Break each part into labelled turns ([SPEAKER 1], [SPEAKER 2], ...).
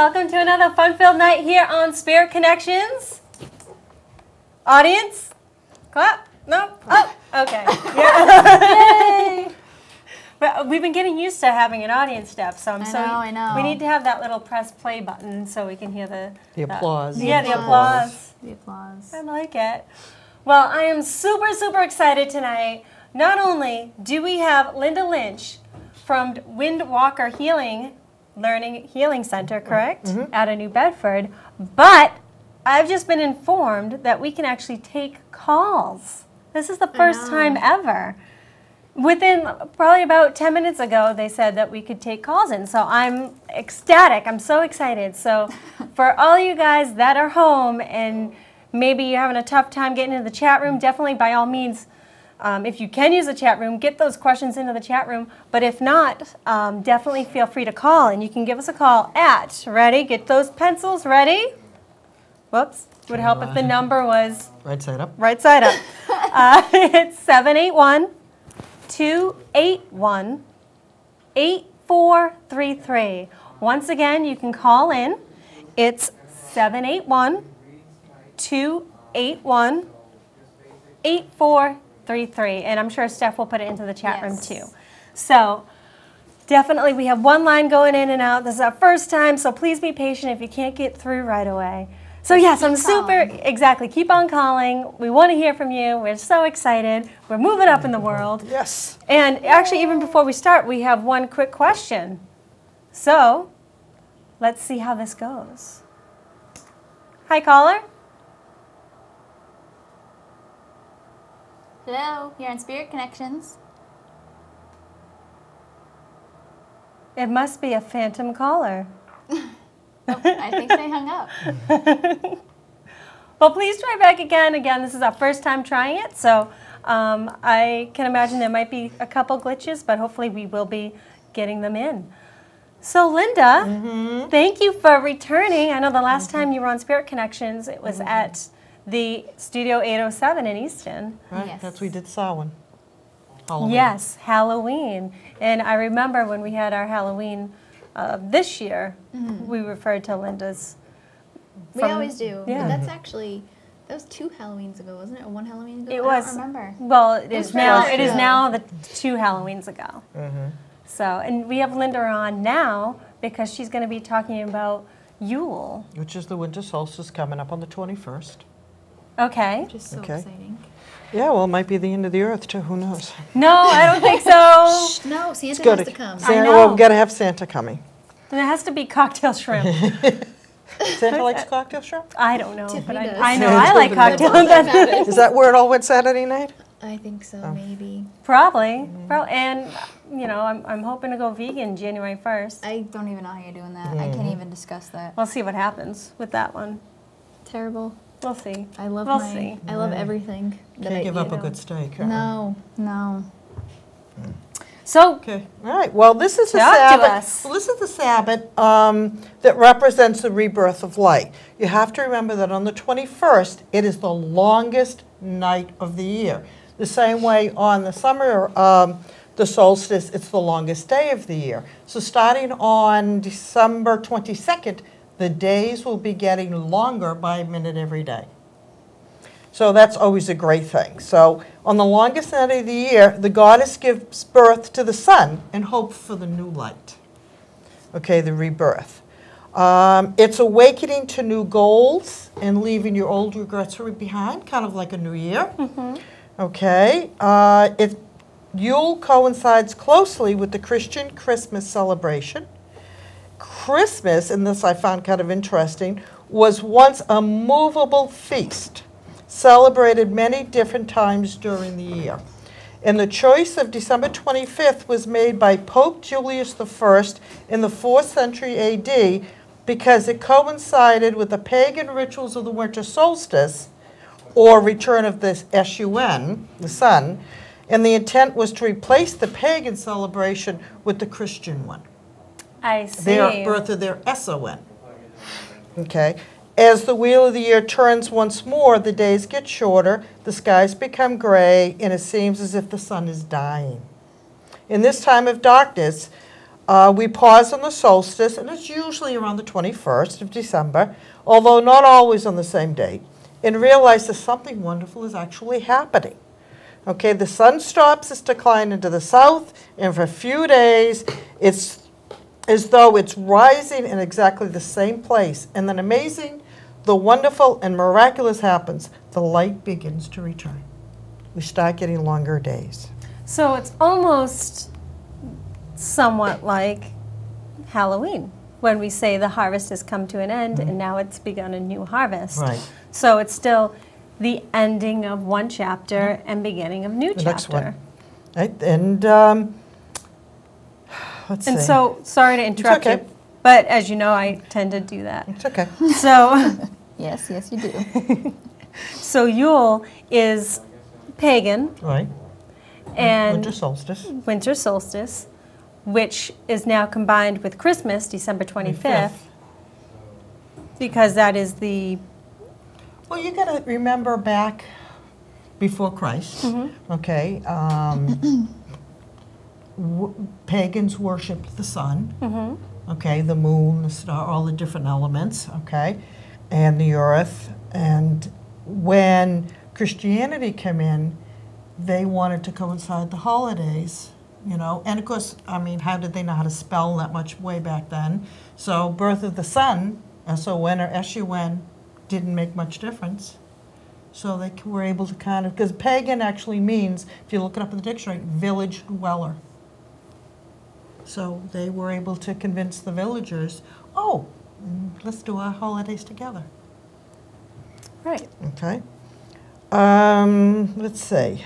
[SPEAKER 1] Welcome to another fun-filled night here on Spirit Connections. Audience? Clap? No? Oh, okay. Yeah. Yay! But we've been getting used to having an audience step, so
[SPEAKER 2] I know.
[SPEAKER 1] We need to have that little press play button so we can hear the
[SPEAKER 3] applause.
[SPEAKER 1] Yeah, the applause.
[SPEAKER 2] The applause.
[SPEAKER 1] I like it. Well, I am super, super excited tonight. Not only do we have Linda Lynch from Windwalker Healing Center, correct? Mm-hmm. Out of New Bedford, but I've just been informed that we can actually take calls. This is the first time ever. Within probably about 10 minutes ago, they said that we could take calls in. So I'm ecstatic. I'm so excited. So for all you guys that are home and maybe you're having a tough time getting into the chat room, definitely by all means, if you can use the chat room, get those questions into the chat room. But if not, definitely feel free to call. And you can give us a call at, ready? Get those pencils ready. Whoops. Would help if the number was...
[SPEAKER 3] Right side up.
[SPEAKER 1] Right side up. It's 781-281-8433. Once again, you can call in. It's 781-281-8433. And I'm sure Steph will put it into the chat room too. So definitely we have one line going in and out. This is our first time, so please be patient if you can't get through right away. So yes, I'm super, exactly, keep on calling. We want to hear from you. We're so excited. We're moving up in the world.
[SPEAKER 3] Yes.
[SPEAKER 1] And actually, even before we start, we have one quick question. So let's see how this goes. Hi, caller.
[SPEAKER 2] Hello, you're on Spirit Connections.
[SPEAKER 1] It must be a phantom caller.
[SPEAKER 2] I think they hung up.
[SPEAKER 1] Well, please try back again. Again, this is our first time trying it, so I can imagine there might be a couple glitches, but hopefully we will be getting them in. So, Linda, thank you for returning. I know the last time you were on Spirit Connections, it was at the Studio 807 in Easton.
[SPEAKER 3] Right,
[SPEAKER 2] Yes.
[SPEAKER 3] that's we did Samhain. Halloween.
[SPEAKER 1] Yes, Halloween. And I remember when we had our Halloween this year, we referred to Linda's.
[SPEAKER 2] We always do.
[SPEAKER 1] Yeah.
[SPEAKER 2] But that's actually, that was 2 Halloweens ago, wasn't it? Or 1 Halloween ago?
[SPEAKER 1] It
[SPEAKER 2] I
[SPEAKER 1] was.
[SPEAKER 2] don't remember.
[SPEAKER 1] Well, it is now. It is
[SPEAKER 2] ago.
[SPEAKER 1] now the 2 Halloweens ago. So, and we have Linda on now because she's going to be talking about Yule.
[SPEAKER 3] Which is the winter solstice coming up on the 21st.
[SPEAKER 1] Okay.
[SPEAKER 2] Which is so
[SPEAKER 3] Okay.
[SPEAKER 2] exciting.
[SPEAKER 3] Yeah, well, it might be the end of the earth too. Who knows?
[SPEAKER 1] No, I don't think so.
[SPEAKER 2] No, Santa
[SPEAKER 3] Good.
[SPEAKER 2] has to come.
[SPEAKER 1] I know.
[SPEAKER 3] Well, we've got to have Santa coming.
[SPEAKER 1] And it has to be cocktail shrimp.
[SPEAKER 3] Santa likes cocktail shrimp?
[SPEAKER 1] I don't know,
[SPEAKER 2] Tiffany
[SPEAKER 1] but
[SPEAKER 2] does.
[SPEAKER 1] I know
[SPEAKER 3] Yeah,
[SPEAKER 1] I like
[SPEAKER 3] Tiffany
[SPEAKER 1] cocktail
[SPEAKER 2] does.
[SPEAKER 1] shrimp.
[SPEAKER 3] Is that where it all went Saturday night?
[SPEAKER 2] I think so, maybe.
[SPEAKER 1] Probably. And, you know, I'm hoping to go vegan January 1st.
[SPEAKER 2] I don't even know how you're doing that. I can't even discuss that.
[SPEAKER 1] We'll see what happens with that one.
[SPEAKER 2] Terrible.
[SPEAKER 1] We'll see.
[SPEAKER 2] I love
[SPEAKER 1] We'll see.
[SPEAKER 2] I love everything. that
[SPEAKER 3] Can't
[SPEAKER 2] I
[SPEAKER 3] give up
[SPEAKER 2] eat.
[SPEAKER 3] a good steak. Huh?
[SPEAKER 2] No, no.
[SPEAKER 1] So,
[SPEAKER 3] Okay. All right. Well, this is the
[SPEAKER 1] Talk to
[SPEAKER 3] Sabbath.
[SPEAKER 1] us.
[SPEAKER 3] Well, this is the Sabbath that represents the rebirth of light. You have to remember that on the 21st, it is the longest night of the year. The same way on the summer, the solstice, it's the longest day of the year. So starting on December 22nd, the days will be getting longer by a minute every day. So that's always a great thing. So on the longest night of the year, the goddess gives birth to the sun and hope for the new light. Okay, the rebirth. It's awakening to new goals and leaving your old regrets behind, kind of like a new year. Okay. Yule coincides closely with the Christian Christmas celebration. Christmas, and this I found kind of interesting, was once a movable feast, celebrated many different times during the year. And the choice of December 25th was made by Pope Julius I in the 4th century AD because it coincided with the pagan rituals of the winter solstice, or return of the sun, the sun, and the intent was to replace the pagan celebration with the Christian one.
[SPEAKER 1] I see.
[SPEAKER 3] Their birth of their S-O-N. Okay. As the wheel of the year turns once more, the days get shorter, the skies become gray, and it seems as if the sun is dying. In this time of darkness, We pause on the solstice, and it's usually around the 21st of December, although not always on the same date, and realize that something wonderful is actually happening. Okay, the sun stops its decline into the south, and for a few days, it's as though it's rising in exactly the same place. And then amazing, the wonderful and miraculous happens. The light begins to return. We start getting longer days.
[SPEAKER 1] So it's almost somewhat like Halloween, when we say the harvest has come to an end and now it's begun a new harvest.
[SPEAKER 3] Right.
[SPEAKER 1] So it's still the ending of one chapter and beginning of new
[SPEAKER 3] The
[SPEAKER 1] chapter.
[SPEAKER 3] next one. Right, and let's see.
[SPEAKER 1] And so, sorry to interrupt
[SPEAKER 3] okay.
[SPEAKER 1] you, but as you know, I tend to do that.
[SPEAKER 3] It's okay.
[SPEAKER 1] So,
[SPEAKER 2] Yes, yes, you do.
[SPEAKER 1] so Yule is pagan
[SPEAKER 3] Right.
[SPEAKER 1] and
[SPEAKER 3] Winter solstice.
[SPEAKER 1] winter solstice, which is now combined with Christmas, December 25th, because that is the
[SPEAKER 3] Well, you got to remember back before Christ, okay, pagans worshipped the sun, okay, the moon, the star, all the different elements, okay, and the earth. And when Christianity came in, they wanted to coincide the holidays, you know. And of course, I mean, how did they know how to spell that much way back then? So birth of the sun, S-O-N or S-U-N, didn't make much difference. So they were able to kind of, because pagan actually means, if you look it up in the dictionary, village dweller. So they were able to convince the villagers, oh, let's do our holidays together.
[SPEAKER 1] right.
[SPEAKER 3] Okay. Let's see.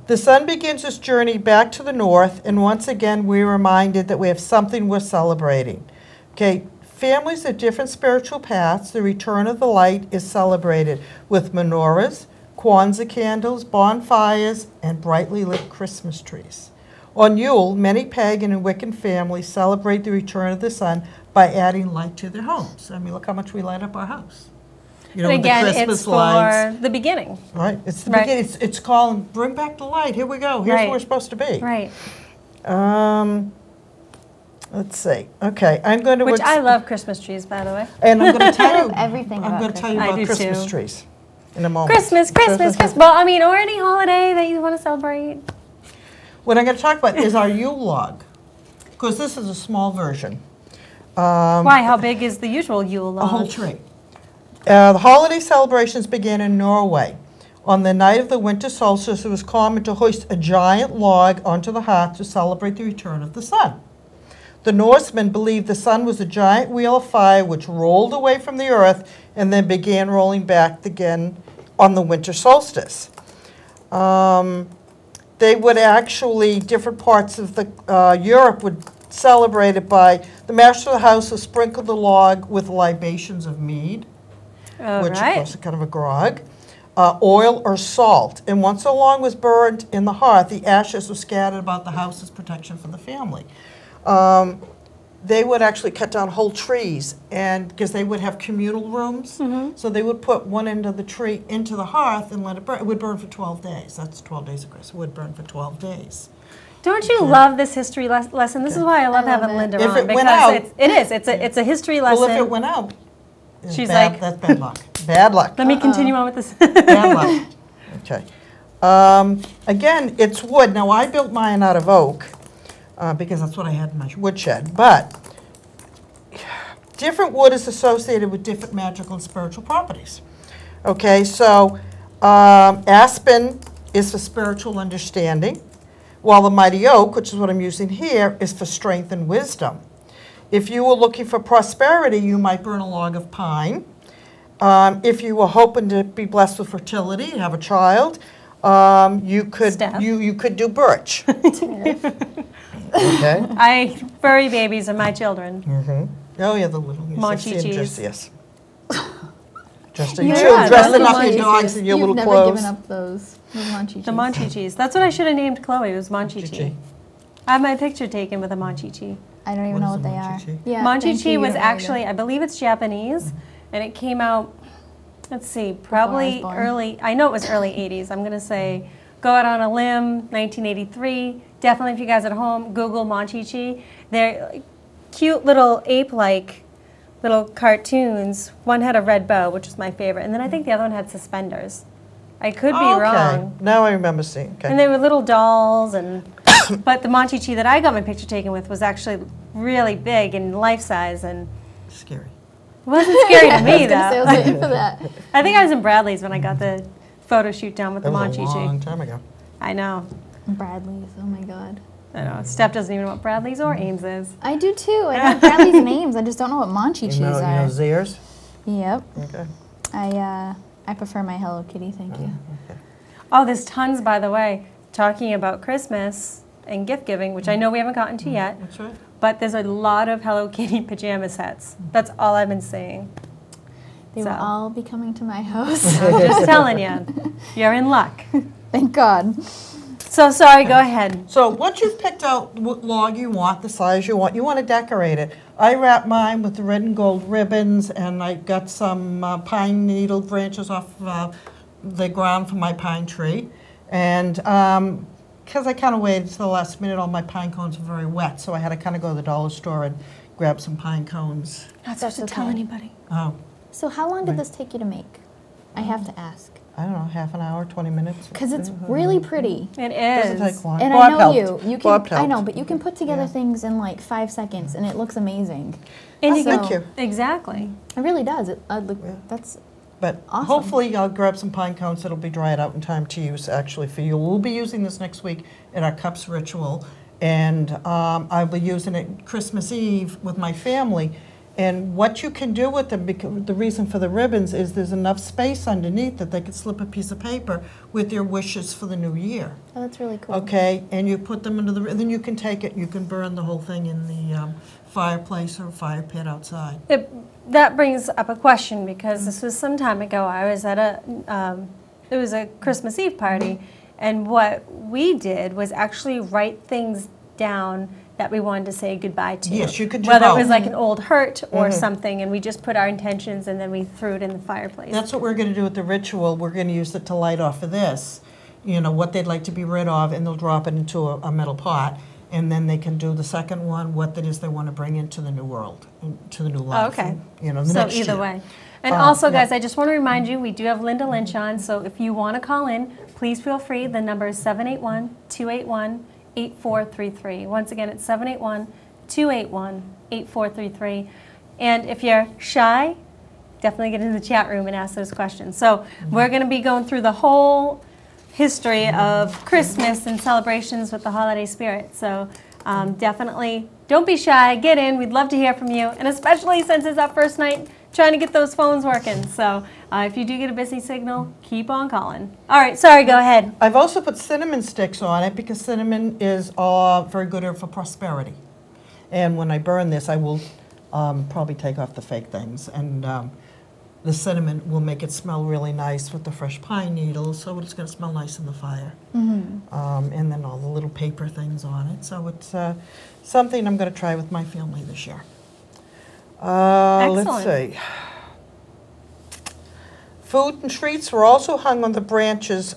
[SPEAKER 3] The sun begins its journey back to the north, and once again we're reminded that we have something we're celebrating. Okay, families of different spiritual paths, the return of the light is celebrated with menorahs, Kwanzaa candles, bonfires, and brightly lit Christmas trees. On Yule, many pagan and Wiccan families celebrate the return of the sun by adding light to their homes. I mean, look how much we light up our house. You know,
[SPEAKER 1] And
[SPEAKER 3] with
[SPEAKER 1] again,
[SPEAKER 3] the Christmas
[SPEAKER 1] it's for
[SPEAKER 3] lights.
[SPEAKER 1] the beginning.
[SPEAKER 3] Right, it's the
[SPEAKER 1] Right.
[SPEAKER 3] beginning. It's called Bring Back the Light. Here we go. Here's
[SPEAKER 1] Right.
[SPEAKER 3] where we're supposed to be.
[SPEAKER 1] Right.
[SPEAKER 3] Let's see. Okay, I'm going to.
[SPEAKER 1] Which I love Christmas trees, by the way.
[SPEAKER 3] And I'm going to tell
[SPEAKER 2] I
[SPEAKER 3] you.
[SPEAKER 2] love everything
[SPEAKER 3] I'm
[SPEAKER 2] about
[SPEAKER 3] going to tell you
[SPEAKER 1] Christmas.
[SPEAKER 3] about
[SPEAKER 1] I do
[SPEAKER 3] Christmas
[SPEAKER 1] too.
[SPEAKER 3] trees in a moment.
[SPEAKER 1] Christmas. Well, I mean, or any holiday that you want to celebrate.
[SPEAKER 3] What I'm going to talk about is our Yule log, because this is a small version.
[SPEAKER 1] Why? How big is the usual Yule log?
[SPEAKER 3] A whole tree. The holiday celebrations began in Norway. On the night of the winter solstice, it was common to hoist a giant log onto the hearth to celebrate the return of the sun. The Norsemen believed the sun was a giant wheel of fire which rolled away from the earth and then began rolling back again on the winter solstice. They would actually, different parts of the Europe would celebrate it by, the master of the house would sprinkle the log with libations of mead,
[SPEAKER 1] All
[SPEAKER 3] which of
[SPEAKER 1] right.
[SPEAKER 3] course is kind of a grog, oil or salt. And once a log was burned in the hearth, the ashes were scattered about the house as protection for the family. They would actually cut down whole trees, and because they would have communal rooms, so they would put one end of the tree into the hearth and let it burn. It would burn for 12 days. That's 12 days of Christmas. It would burn for 12 days.
[SPEAKER 1] Don't you love this history lesson? This is why I love
[SPEAKER 2] I love
[SPEAKER 1] having
[SPEAKER 2] it.
[SPEAKER 1] Linda
[SPEAKER 3] If
[SPEAKER 1] on.
[SPEAKER 3] it went
[SPEAKER 1] because
[SPEAKER 3] out-
[SPEAKER 1] it's a history lesson.
[SPEAKER 3] Well, if it went out,
[SPEAKER 1] She's
[SPEAKER 3] bad,
[SPEAKER 1] like-
[SPEAKER 3] that's bad luck. Bad luck.
[SPEAKER 1] Let me continue on with this.
[SPEAKER 3] Bad luck. Okay. Again, it's wood. Now, I built mine out of oak because that's what I had in my woodshed. But different wood is associated with different magical and spiritual properties. Okay, so aspen is for spiritual understanding, while the mighty oak, which is what I'm using here, is for strength and wisdom. If you were looking for prosperity, you might burn a log of pine. If you were hoping to be blessed with fertility, have a child, you could
[SPEAKER 1] Steph.
[SPEAKER 3] you could do birch. Okay.
[SPEAKER 1] Furry babies are my children.
[SPEAKER 3] Oh yeah, the little yes, I've seen
[SPEAKER 1] Monchi
[SPEAKER 3] just-
[SPEAKER 1] cheese.
[SPEAKER 3] yes. Just you
[SPEAKER 2] Yeah,
[SPEAKER 3] too, dressing
[SPEAKER 2] those
[SPEAKER 3] up your
[SPEAKER 2] Monchi
[SPEAKER 3] dogs
[SPEAKER 2] cheese.
[SPEAKER 3] in your
[SPEAKER 2] You've
[SPEAKER 3] little
[SPEAKER 2] never
[SPEAKER 3] clothes.
[SPEAKER 2] given up those Monchi
[SPEAKER 1] The Monchi cheese. That's what I should have named Chloe. It was Monchi
[SPEAKER 3] Monchi
[SPEAKER 1] cheese.
[SPEAKER 3] cheese.
[SPEAKER 1] I have my picture taken with a Monchi cheese.
[SPEAKER 2] I don't even
[SPEAKER 3] What
[SPEAKER 2] know
[SPEAKER 3] is
[SPEAKER 2] what
[SPEAKER 3] a
[SPEAKER 2] they are.
[SPEAKER 3] Monchi-chi?
[SPEAKER 2] Yeah,
[SPEAKER 1] Monchi
[SPEAKER 2] thank you,
[SPEAKER 1] cheese
[SPEAKER 2] you
[SPEAKER 1] was
[SPEAKER 2] don't know either.
[SPEAKER 1] actually, I believe it's Japanese, and it came out, let's see, probably
[SPEAKER 2] born.
[SPEAKER 1] early, I know it was early 80s. I'm going to say go out on a limb, 1983. Definitely, if you guys are at home, Google Monchichi. They're like, cute little ape-like little cartoons. One had a red bow, which was my favorite, and then I think the other one had suspenders. I could be wrong.
[SPEAKER 3] Now I remember seeing. Okay.
[SPEAKER 1] And they were little dolls, and but the Monchichi that I got my picture taken with was actually really big and life-size, and
[SPEAKER 3] Scary.
[SPEAKER 1] it wasn't scary to me,
[SPEAKER 2] I
[SPEAKER 1] though.
[SPEAKER 2] was waiting for that.
[SPEAKER 1] I think I was in Bradley's when I got the photo shoot down with
[SPEAKER 3] That
[SPEAKER 1] the
[SPEAKER 3] was a
[SPEAKER 1] Monchichi.
[SPEAKER 3] long time ago.
[SPEAKER 1] I know.
[SPEAKER 2] Bradley's, oh my god.
[SPEAKER 1] I know. Steph doesn't even know what Bradley's or Ames is.
[SPEAKER 2] I do too. I know Bradley's names. I just don't know what Monchichis
[SPEAKER 3] You know
[SPEAKER 2] are.
[SPEAKER 3] Zers?
[SPEAKER 2] Yep.
[SPEAKER 3] Okay.
[SPEAKER 2] I prefer my Hello Kitty, thank you.
[SPEAKER 3] Okay.
[SPEAKER 1] Oh, there's tons, by the way, talking about Christmas and gift giving, which I know we haven't gotten to yet.
[SPEAKER 3] That's right.
[SPEAKER 1] But there's a lot of Hello Kitty pajama sets. That's all I've been seeing.
[SPEAKER 2] They
[SPEAKER 1] So.
[SPEAKER 2] will all be coming to my house.
[SPEAKER 1] I'm just telling you, you're in luck.
[SPEAKER 2] Thank God.
[SPEAKER 1] So sorry, go ahead.
[SPEAKER 3] So once you've picked out what log you want, the size you want to decorate it. I wrap mine with the red and gold ribbons, and I got some pine needle branches off the ground from my pine tree. And because I kind of waited to the last minute, all my pine cones were very wet, so I had to kind of go to the dollar store and grab some pine cones.
[SPEAKER 1] Not supposed to tell anybody.
[SPEAKER 3] Oh,
[SPEAKER 2] So how long did this take you to make? I have to ask.
[SPEAKER 3] I don't know, half an hour, 20 minutes.
[SPEAKER 2] Because it's really pretty.
[SPEAKER 1] It
[SPEAKER 3] Doesn't
[SPEAKER 1] is.
[SPEAKER 3] take long.
[SPEAKER 2] And
[SPEAKER 3] Bob
[SPEAKER 2] I know
[SPEAKER 3] helped.
[SPEAKER 2] you. You can.
[SPEAKER 3] Bob
[SPEAKER 2] I
[SPEAKER 3] helped.
[SPEAKER 2] know, but you can put together
[SPEAKER 3] Yeah.
[SPEAKER 2] things in like 5 seconds, and it looks amazing.
[SPEAKER 1] And you
[SPEAKER 2] So-
[SPEAKER 1] can-
[SPEAKER 3] Thank you.
[SPEAKER 1] Exactly.
[SPEAKER 2] It really does. Look,
[SPEAKER 3] Yeah.
[SPEAKER 2] that's
[SPEAKER 3] But
[SPEAKER 2] Awesome.
[SPEAKER 3] hopefully I'll grab some pine cones that'll be dried out in time to use actually for you. We'll be using this next week at our cups ritual, and I'll be using it Christmas Eve with my family. And what you can do with them, because the reason for the ribbons is there's enough space underneath that they could slip a piece of paper with their wishes for the new year.
[SPEAKER 2] oh, that's really cool.
[SPEAKER 3] Okay, and you put them into the, then you can take it, you can burn the whole thing in the fireplace or fire pit outside.
[SPEAKER 1] That brings up a question, because this was some time ago. I was at it was a Christmas Eve party, and what we did was actually write things down that we wanted to say goodbye to.
[SPEAKER 3] Yes, you could do
[SPEAKER 1] Whether it
[SPEAKER 3] both.
[SPEAKER 1] was like an old hurt or
[SPEAKER 3] Mhm.
[SPEAKER 1] something, and we just put our intentions and then we threw it in the fireplace.
[SPEAKER 3] That's what we're going to do with the ritual. We're going to use it to light off of this, you know, what they'd like to be rid of, and they'll drop it into a metal pot. And then they can do the second one, what it is they want to bring into the new world, into the new life.
[SPEAKER 1] okay.
[SPEAKER 3] You know, the
[SPEAKER 1] So
[SPEAKER 3] next
[SPEAKER 1] either
[SPEAKER 3] year.
[SPEAKER 1] way. And also,
[SPEAKER 3] yeah.
[SPEAKER 1] guys, I just want to remind you, we do have Linda Lynch on, so if you want to call in, please feel free. The number is 781-281-8433. Once again, it's 781-281-8433. And if you're shy, definitely get in the chat room and ask those questions. So we're going to be going through the whole history of Christmas and celebrations with the holiday spirit. So definitely don't be shy. Get in. We'd love to hear from you. And especially since it's our first night, trying to get those phones working. So if you do get a busy signal, keep on calling. All right. Sorry. Go ahead.
[SPEAKER 3] I've also put cinnamon sticks on it because cinnamon is very good for prosperity. And when I burn this, I will probably take off the fake things. And the cinnamon will make it smell really nice with the fresh pine needles, so it's going to smell nice in the fire. And then all the little paper things on it. So it's something I'm going to try with my family this year. Let's
[SPEAKER 1] Excellent.
[SPEAKER 3] see. Food and treats were also hung on the branches.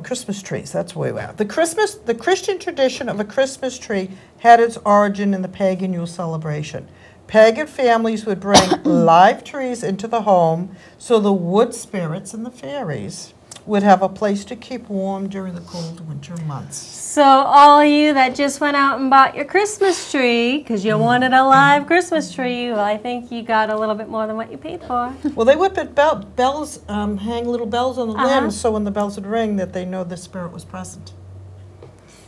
[SPEAKER 3] Christmas trees, that's where we're at. The Christian tradition of a Christmas tree had its origin in the pagan Yule celebration. Pagan families would bring live trees into the home so the wood spirits and the fairies would have a place to keep warm during the cold winter months.
[SPEAKER 1] So all you that just went out and bought your Christmas tree because you wanted a live Christmas tree, well, I think you got a little bit more than what you paid for.
[SPEAKER 3] Well, they would put bells, hang little bells on the limbs so when the bells would ring that they know the spirit was present.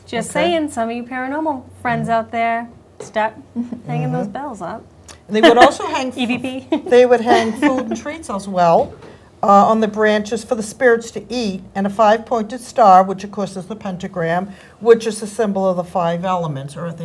[SPEAKER 1] Just
[SPEAKER 3] Okay.
[SPEAKER 1] saying, some of you paranormal friends out there, start hanging those bells up.
[SPEAKER 3] And they would also hang
[SPEAKER 1] EVP.
[SPEAKER 3] They would hang food and treats as well on the branches for the spirits to eat, and a 5-pointed star, which of course is the pentagram, which is the symbol of the 5 elements: earth,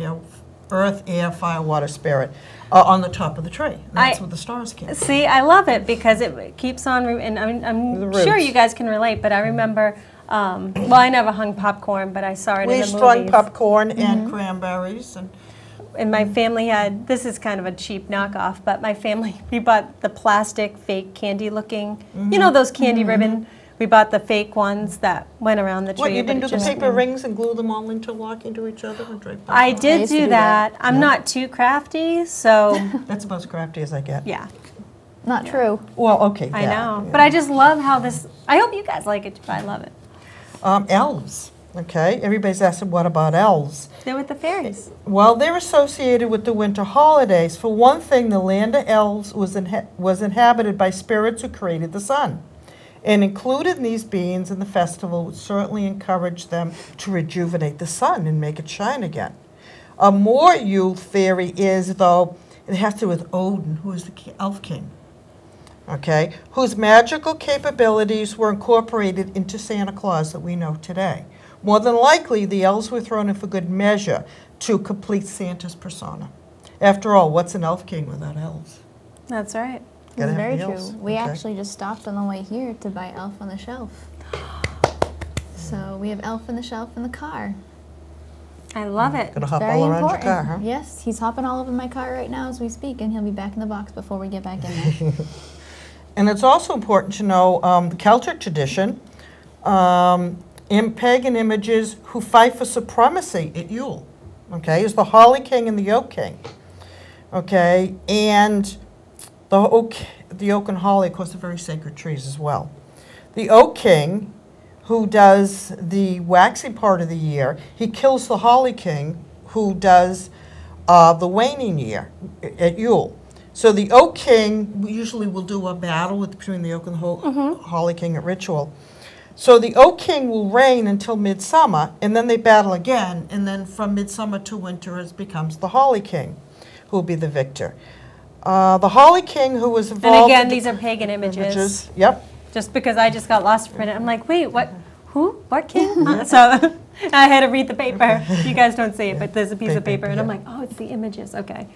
[SPEAKER 3] air, fire, water, spirit, on the top of the tree. And that's what the stars came.
[SPEAKER 1] See, I love it because it keeps on, and I'm
[SPEAKER 3] The
[SPEAKER 1] sure
[SPEAKER 3] roots.
[SPEAKER 1] you guys can relate, but I remember, well, I never hung popcorn, but I saw it in
[SPEAKER 3] We
[SPEAKER 1] the
[SPEAKER 3] strung
[SPEAKER 1] movies.
[SPEAKER 3] popcorn and cranberries,
[SPEAKER 1] And my family had, this is kind of a cheap knockoff, but my family, we bought the plastic fake candy looking, you know those candy ribbon We bought the fake ones that went around the tree.
[SPEAKER 3] What, you
[SPEAKER 1] but
[SPEAKER 3] didn't
[SPEAKER 1] it
[SPEAKER 3] do the
[SPEAKER 1] just-
[SPEAKER 3] paper rings and glue them all interlocking to each other and drape them?
[SPEAKER 1] I
[SPEAKER 3] on?
[SPEAKER 1] did
[SPEAKER 2] used to
[SPEAKER 1] do
[SPEAKER 2] do
[SPEAKER 1] that.
[SPEAKER 2] that.
[SPEAKER 1] I'm
[SPEAKER 3] Yeah.
[SPEAKER 1] not too crafty, so
[SPEAKER 3] That's about as crafty as I get.
[SPEAKER 1] yeah,
[SPEAKER 2] Not true.
[SPEAKER 3] Well, okay,
[SPEAKER 1] I
[SPEAKER 3] that,
[SPEAKER 1] know.
[SPEAKER 3] yeah.
[SPEAKER 1] But I just love how this. I hope you guys like it too. I love it.
[SPEAKER 3] Elves, okay? Everybody's asking, what about elves?
[SPEAKER 1] They're with the fairies.
[SPEAKER 3] Well, they're associated with the winter holidays. For one thing, the land of elves was inhabited by spirits who created the sun. And included in these beings in the festival would certainly encourage them to rejuvenate the sun and make it shine again. A more Yule theory is, though, it has to do with Odin, who is the elf king, okay, whose magical capabilities were incorporated into Santa Claus that we know today. More than likely, the elves were thrown in for good measure to complete Santa's persona. After all, what's an elf king without elves?
[SPEAKER 1] That's right.
[SPEAKER 3] Gotta
[SPEAKER 2] It's
[SPEAKER 3] have
[SPEAKER 2] very
[SPEAKER 3] the
[SPEAKER 2] true.
[SPEAKER 3] elves,
[SPEAKER 2] We
[SPEAKER 3] okay.
[SPEAKER 2] actually just stopped on the way here to buy Elf on the Shelf. So we have Elf on the Shelf in the car.
[SPEAKER 1] I love it.
[SPEAKER 3] Gonna hop
[SPEAKER 2] Very
[SPEAKER 3] all around
[SPEAKER 2] important.
[SPEAKER 3] your car, huh?
[SPEAKER 2] Yes, he's hopping all over my car right now as we speak, and he'll be back in the box before we get back in there.
[SPEAKER 3] And it's also important to know the Celtic tradition, in pagan images who fight for supremacy at Yule, okay, is the Holly King and the Oak King, okay, and the oak and holly, of course, are very sacred trees as well. The Oak King, who does the waxing part of the year, he kills the Holly King, who does the waning year at Yule. So the Oak King usually will do a battle between the Oak and the Holly King at ritual. So the Oak King will reign until midsummer, and then they battle again, and then from midsummer to winter it becomes the Holly King, who will be the victor. The Holly King, who was
[SPEAKER 1] And
[SPEAKER 3] involved
[SPEAKER 1] again,
[SPEAKER 3] in
[SPEAKER 1] these are pagan images.
[SPEAKER 3] Yep.
[SPEAKER 1] Just because I just got lost for a minute. I'm like, wait, what? Who? What king? So I had to read the paper. You guys don't see it, but there's a piece of paper. And I'm like, oh, it's the images. Okay.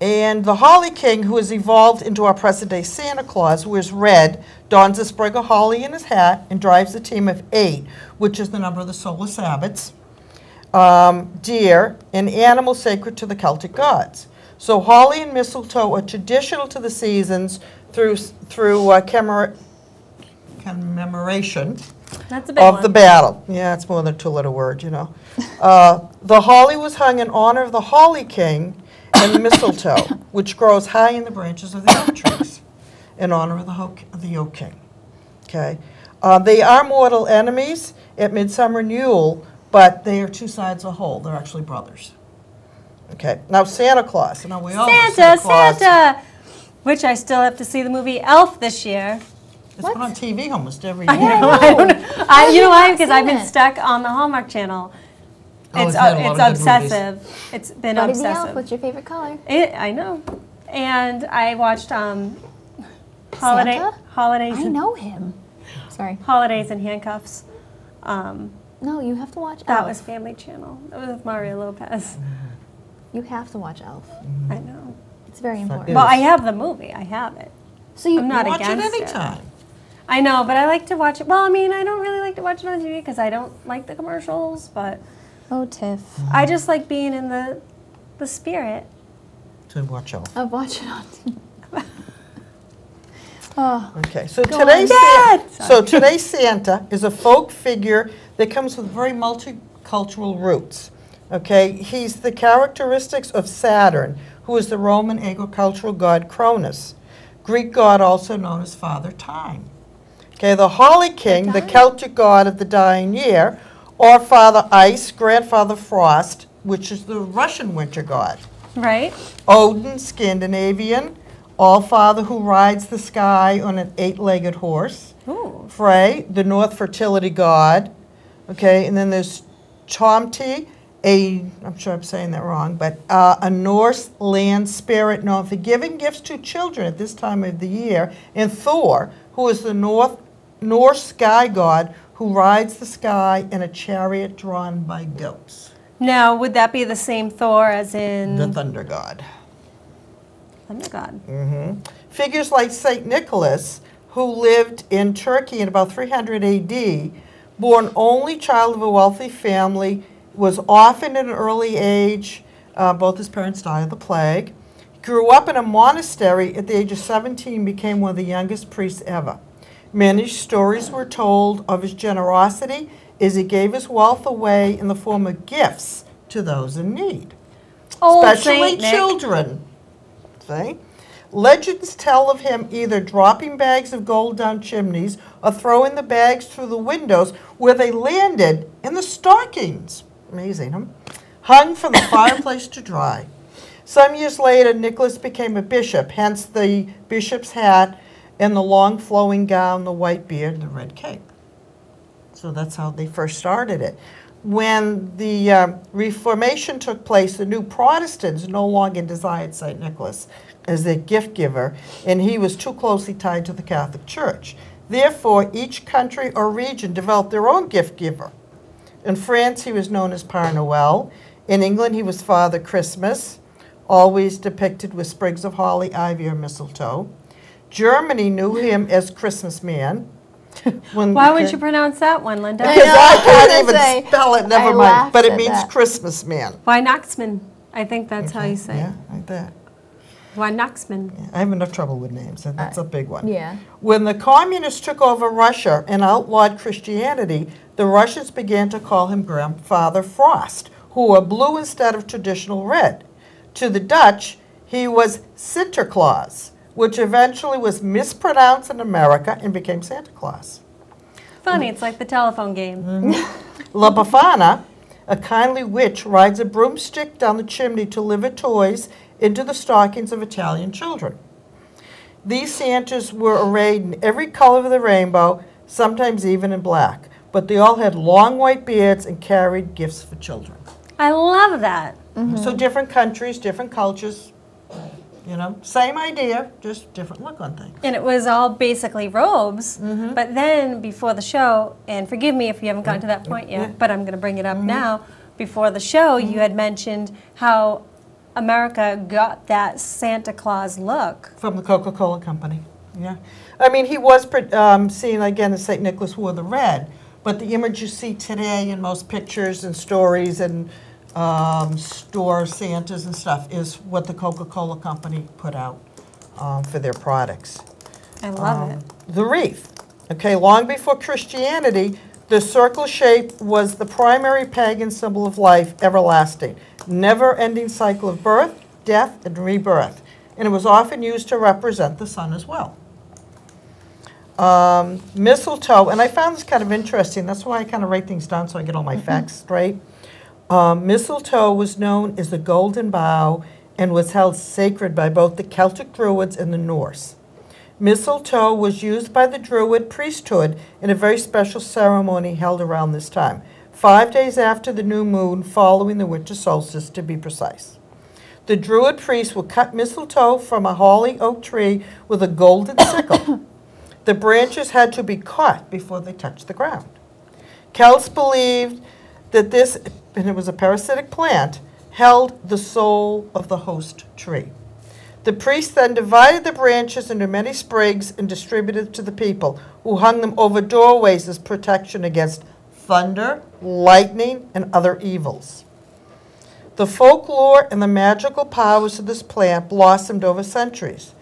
[SPEAKER 3] And the Holly King, who has evolved into our present-day Santa Claus, who wears red, dons a sprig of holly in his hat, and drives a team of 8, which is the number of the solar Sabbats, deer, an animal sacred to the Celtic gods. So holly and mistletoe are traditional to the seasons through commemoration
[SPEAKER 1] That's a big
[SPEAKER 3] of
[SPEAKER 1] one.
[SPEAKER 3] the battle. Yeah, it's more than a two-letter word, you know. The holly was hung in honor of the Holly King and the mistletoe, which grows high in the branches of the oak trees, in honor of the Oak King. Okay, they are mortal enemies at Midsummer and Yule, but they are two sides of a whole. They're actually brothers. Okay, now Santa Claus. Now we all know
[SPEAKER 1] Santa,
[SPEAKER 3] Claus.
[SPEAKER 1] Santa! Which I still have to see the movie Elf this year.
[SPEAKER 3] It's been on TV almost every
[SPEAKER 1] I
[SPEAKER 3] year.
[SPEAKER 1] know, I don't know. You know why? Because I've been
[SPEAKER 2] seen it?
[SPEAKER 1] stuck on the Hallmark Channel.
[SPEAKER 3] Oh,
[SPEAKER 1] It's
[SPEAKER 3] it's had a lot of good
[SPEAKER 1] obsessive. It's been
[SPEAKER 2] Buddy the Elf,
[SPEAKER 1] obsessive.
[SPEAKER 2] what's your favorite color?
[SPEAKER 1] I know. And I watched
[SPEAKER 2] Santa?
[SPEAKER 1] holidays.
[SPEAKER 2] I know him. Sorry.
[SPEAKER 1] Holidays in Handcuffs.
[SPEAKER 2] No, you have to watch
[SPEAKER 1] That
[SPEAKER 2] Elf.
[SPEAKER 1] was Family Channel. That was with Mario Lopez.
[SPEAKER 2] You have to watch Elf.
[SPEAKER 1] I know.
[SPEAKER 2] It's very important.
[SPEAKER 3] It
[SPEAKER 1] Well, I
[SPEAKER 3] is.
[SPEAKER 1] have the movie. I have it.
[SPEAKER 2] So you
[SPEAKER 1] I'm not
[SPEAKER 3] Watch it
[SPEAKER 1] against
[SPEAKER 3] anytime.
[SPEAKER 1] I know, but I like to watch it. Well, I mean, I don't really like to watch it on TV because I don't like the commercials, but
[SPEAKER 2] Oh, Tiff.
[SPEAKER 1] I just like being in the spirit.
[SPEAKER 3] To watch out.
[SPEAKER 2] I've watched it on TV. Oh,
[SPEAKER 3] Okay, so
[SPEAKER 2] Go
[SPEAKER 3] today's
[SPEAKER 1] on. Dad!
[SPEAKER 3] today's Santa is a folk figure that comes with very multicultural roots. Okay, he's the characteristics of Saturn, who is the Roman agricultural god Cronus, Greek god also known as Father Time. Okay, the Holly King, the
[SPEAKER 2] Time.
[SPEAKER 3] Celtic god of the dying year, or Father Ice, Grandfather Frost, which is the Russian winter god.
[SPEAKER 1] Right?
[SPEAKER 3] Odin, Scandinavian, All-Father who rides the sky on an 8-legged horse.
[SPEAKER 1] Ooh.
[SPEAKER 3] Frey, the North fertility god. Okay, and then there's Tomti, I'm sure I'm saying that wrong, but a Norse land spirit known for giving gifts to children at this time of the year. And Thor, who is the Norse sky god who rides the sky in a chariot drawn by goats.
[SPEAKER 1] Now, would that be the same Thor as in
[SPEAKER 3] The thunder god.
[SPEAKER 1] Thunder God?
[SPEAKER 3] Figures like St. Nicholas, who lived in Turkey in about 300 AD, born only child of a wealthy family, was orphaned at an early age. Both his parents died of the plague. Grew up in a monastery at the age of 17, became one of the youngest priests ever. Many stories were told of his generosity as he gave his wealth away in the form of gifts to those in need,
[SPEAKER 1] Old
[SPEAKER 3] especially
[SPEAKER 1] Saint Nick.
[SPEAKER 3] children. See? Legends tell of him either dropping bags of gold down chimneys or throwing the bags through the windows where they landed in the stockings. Amazing, huh? Hung from the fireplace to dry. Some years later, Nicholas became a bishop, hence the bishop's hat and the long flowing gown, the white beard, and the red cape. So that's how they first started it. When the Reformation took place, the new Protestants no longer desired St. Nicholas as their gift giver, and he was too closely tied to the Catholic Church. Therefore, each country or region developed their own gift giver. In France, he was known as Père Noël. In England, he was Father Christmas, always depicted with sprigs of holly, ivy, or mistletoe. Germany knew him as Christmas Man.
[SPEAKER 1] Why would you pronounce that one, Linda?
[SPEAKER 3] Because I can't even
[SPEAKER 2] say,
[SPEAKER 3] spell it, never
[SPEAKER 2] I
[SPEAKER 3] mind.
[SPEAKER 2] laughed
[SPEAKER 3] But it
[SPEAKER 2] at
[SPEAKER 3] means
[SPEAKER 2] that.
[SPEAKER 3] Christmas Man.
[SPEAKER 1] Weihnachtsmann. I think that's how you say
[SPEAKER 3] Yeah,
[SPEAKER 1] it.
[SPEAKER 3] like that.
[SPEAKER 1] Weihnachtsmann.
[SPEAKER 3] Yeah, I have enough trouble with names, and that's a big one.
[SPEAKER 2] Yeah.
[SPEAKER 3] When the communists took over Russia and outlawed Christianity, the Russians began to call him Grandfather Frost, who wore blue instead of traditional red. To the Dutch, he was Sinterklaas, which eventually was mispronounced in America and became Santa Claus.
[SPEAKER 1] Funny, it's like the telephone game.
[SPEAKER 3] La Befana, a kindly witch, rides a broomstick down the chimney to deliver toys into the stockings of Italian children. These Santas were arrayed in every color of the rainbow, sometimes even in black, but they all had long white beards and carried gifts for children.
[SPEAKER 1] I love that.
[SPEAKER 3] So different countries, different cultures, you know, same idea, just different look on things.
[SPEAKER 1] And it was all basically robes. But then before the show, and forgive me if you haven't gotten to that point yet, but I'm going to bring it up now. Before the show, you had mentioned how America got that Santa Claus look.
[SPEAKER 3] From the Coca-Cola Company, yeah. I mean, he was seen again as St. Nicholas wore the red, but the image you see today in most pictures and stories and store Santas and stuff is what the Coca-Cola Company put out for their products.
[SPEAKER 1] I love it.
[SPEAKER 3] The wreath. Okay, long before Christianity, the circle shape was the primary pagan symbol of life, everlasting, never-ending cycle of birth, death, and rebirth. And it was often used to represent the sun as well. Mistletoe, and I found this kind of interesting. That's why I kind of write things down so I get all my facts straight. Mistletoe was known as the golden bough and was held sacred by both the Celtic Druids and the Norse. Mistletoe was used by the Druid priesthood in a very special ceremony held around this time, 5 days after the new moon following the winter solstice, to be precise. The Druid priests would cut mistletoe from a holly oak tree with a golden sickle. The branches had to be caught before they touched the ground. Celts believed that this, and it was a parasitic plant, held the soul of the host tree. The priest then divided the branches into many sprigs and distributed to the people, who hung them over doorways as protection against thunder, lightning, and other evils. The folklore and the magical powers of this plant blossomed over centuries.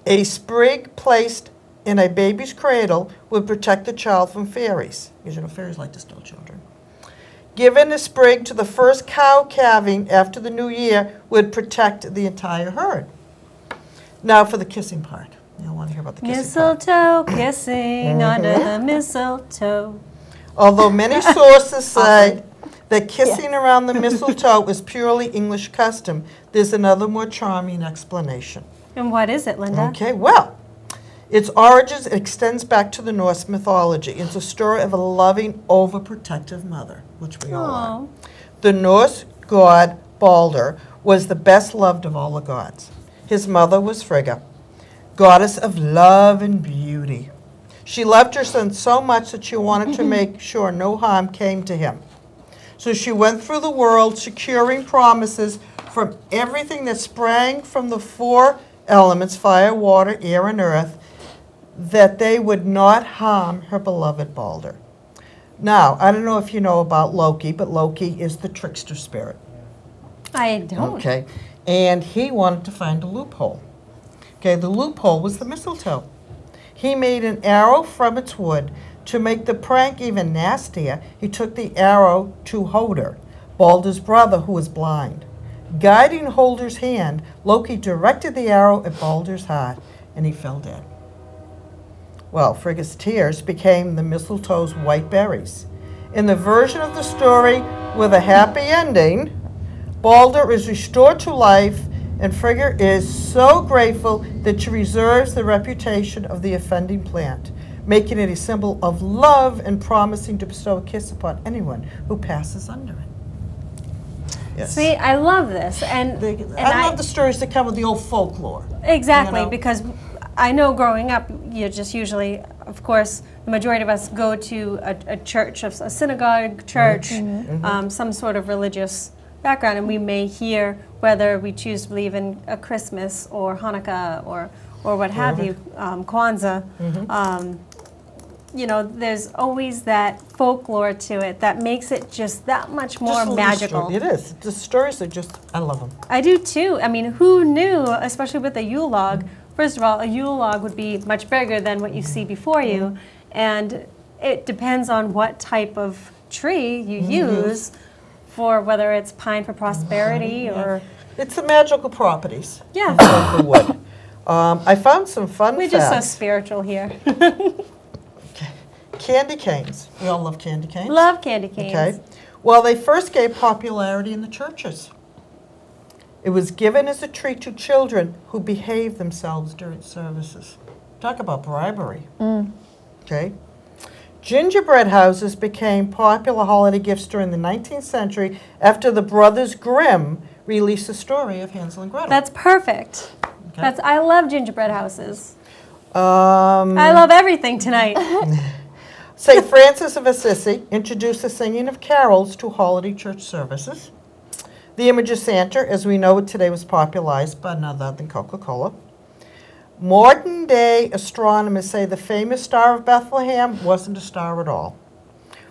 [SPEAKER 3] A sprig placed in a baby's cradle would protect the child from fairies. Because you know, fairies like to steal children. Given a sprig to the first cow calving after the new year would protect the entire herd. Now for the kissing part. You want to hear about the kissing part.
[SPEAKER 1] Mistletoe kissing under the mistletoe.
[SPEAKER 3] Although many sources say that kissing around the mistletoe is purely English custom, there's another more charming explanation.
[SPEAKER 1] And what is it, Linda?
[SPEAKER 3] Okay, well, its origins extends back to the Norse mythology. It's a story of a loving, overprotective mother, which we all are.
[SPEAKER 1] Aw.
[SPEAKER 3] The Norse god Balder was the best loved of all the gods. His mother was Frigga, goddess of love and beauty. She loved her son so much that she wanted to make sure no harm came to him. So she went through the world securing promises from everything that sprang from the four elements, fire, water, air, and earth, that they would not harm her beloved Balder. Now, I don't know if you know about Loki, but Loki is the trickster spirit.
[SPEAKER 1] I don't.
[SPEAKER 3] Okay, and he wanted to find a loophole. Okay, the loophole was the mistletoe. He made an arrow from its wood. To make the prank even nastier, he took the arrow to Hoder, Balder's brother, who was blind. Guiding Hoder's hand, Loki directed the arrow at Balder's heart, and he fell dead. Well, Frigga's tears became the mistletoe's white berries. In the version of the story with a happy ending, Balder is restored to life, and Frigga is so grateful that she reserves the reputation of the offending plant, making it a symbol of love and promising to bestow a kiss upon anyone who passes under it. Yes.
[SPEAKER 1] See, I love this, and
[SPEAKER 3] I love the stories that come with the old folklore.
[SPEAKER 1] Exactly,
[SPEAKER 3] you know?
[SPEAKER 1] because I know growing up, you just usually, of course, the majority of us go to a church, a synagogue church, some sort of religious background, and we may hear whether we choose to believe in a Christmas or Hanukkah or what have you, Kwanzaa. You know, there's always that folklore to it that makes it just that much more magical.
[SPEAKER 3] It is. The stories are just, I love them.
[SPEAKER 1] I do too. I mean, who knew, especially with a Yule log, first of all, a Yule log would be much bigger than what you see before you, and it depends on what type of tree you use for whether it's pine for prosperity or...
[SPEAKER 3] It's the magical properties
[SPEAKER 1] Yeah.
[SPEAKER 3] of the wood. I found some fun
[SPEAKER 1] We're
[SPEAKER 3] facts.
[SPEAKER 1] just so spiritual here.
[SPEAKER 3] Candy canes. We all love candy canes.
[SPEAKER 1] Love candy canes.
[SPEAKER 3] Okay. Well, they first gained popularity in the churches. It was given as a treat to children who behaved themselves during services. Talk about bribery. Okay. Gingerbread houses became popular holiday gifts during the 19th century after the Brothers Grimm released the story of Hansel and Gretel.
[SPEAKER 1] That's perfect.
[SPEAKER 3] Okay.
[SPEAKER 1] I love gingerbread houses.
[SPEAKER 3] I
[SPEAKER 1] I love everything tonight.
[SPEAKER 3] St. Francis of Assisi introduced the singing of carols to holiday church services. The image of Santa, as we know it today, was popularized by none other than Coca-Cola. Modern-day astronomers say the famous Star of Bethlehem wasn't a star at all.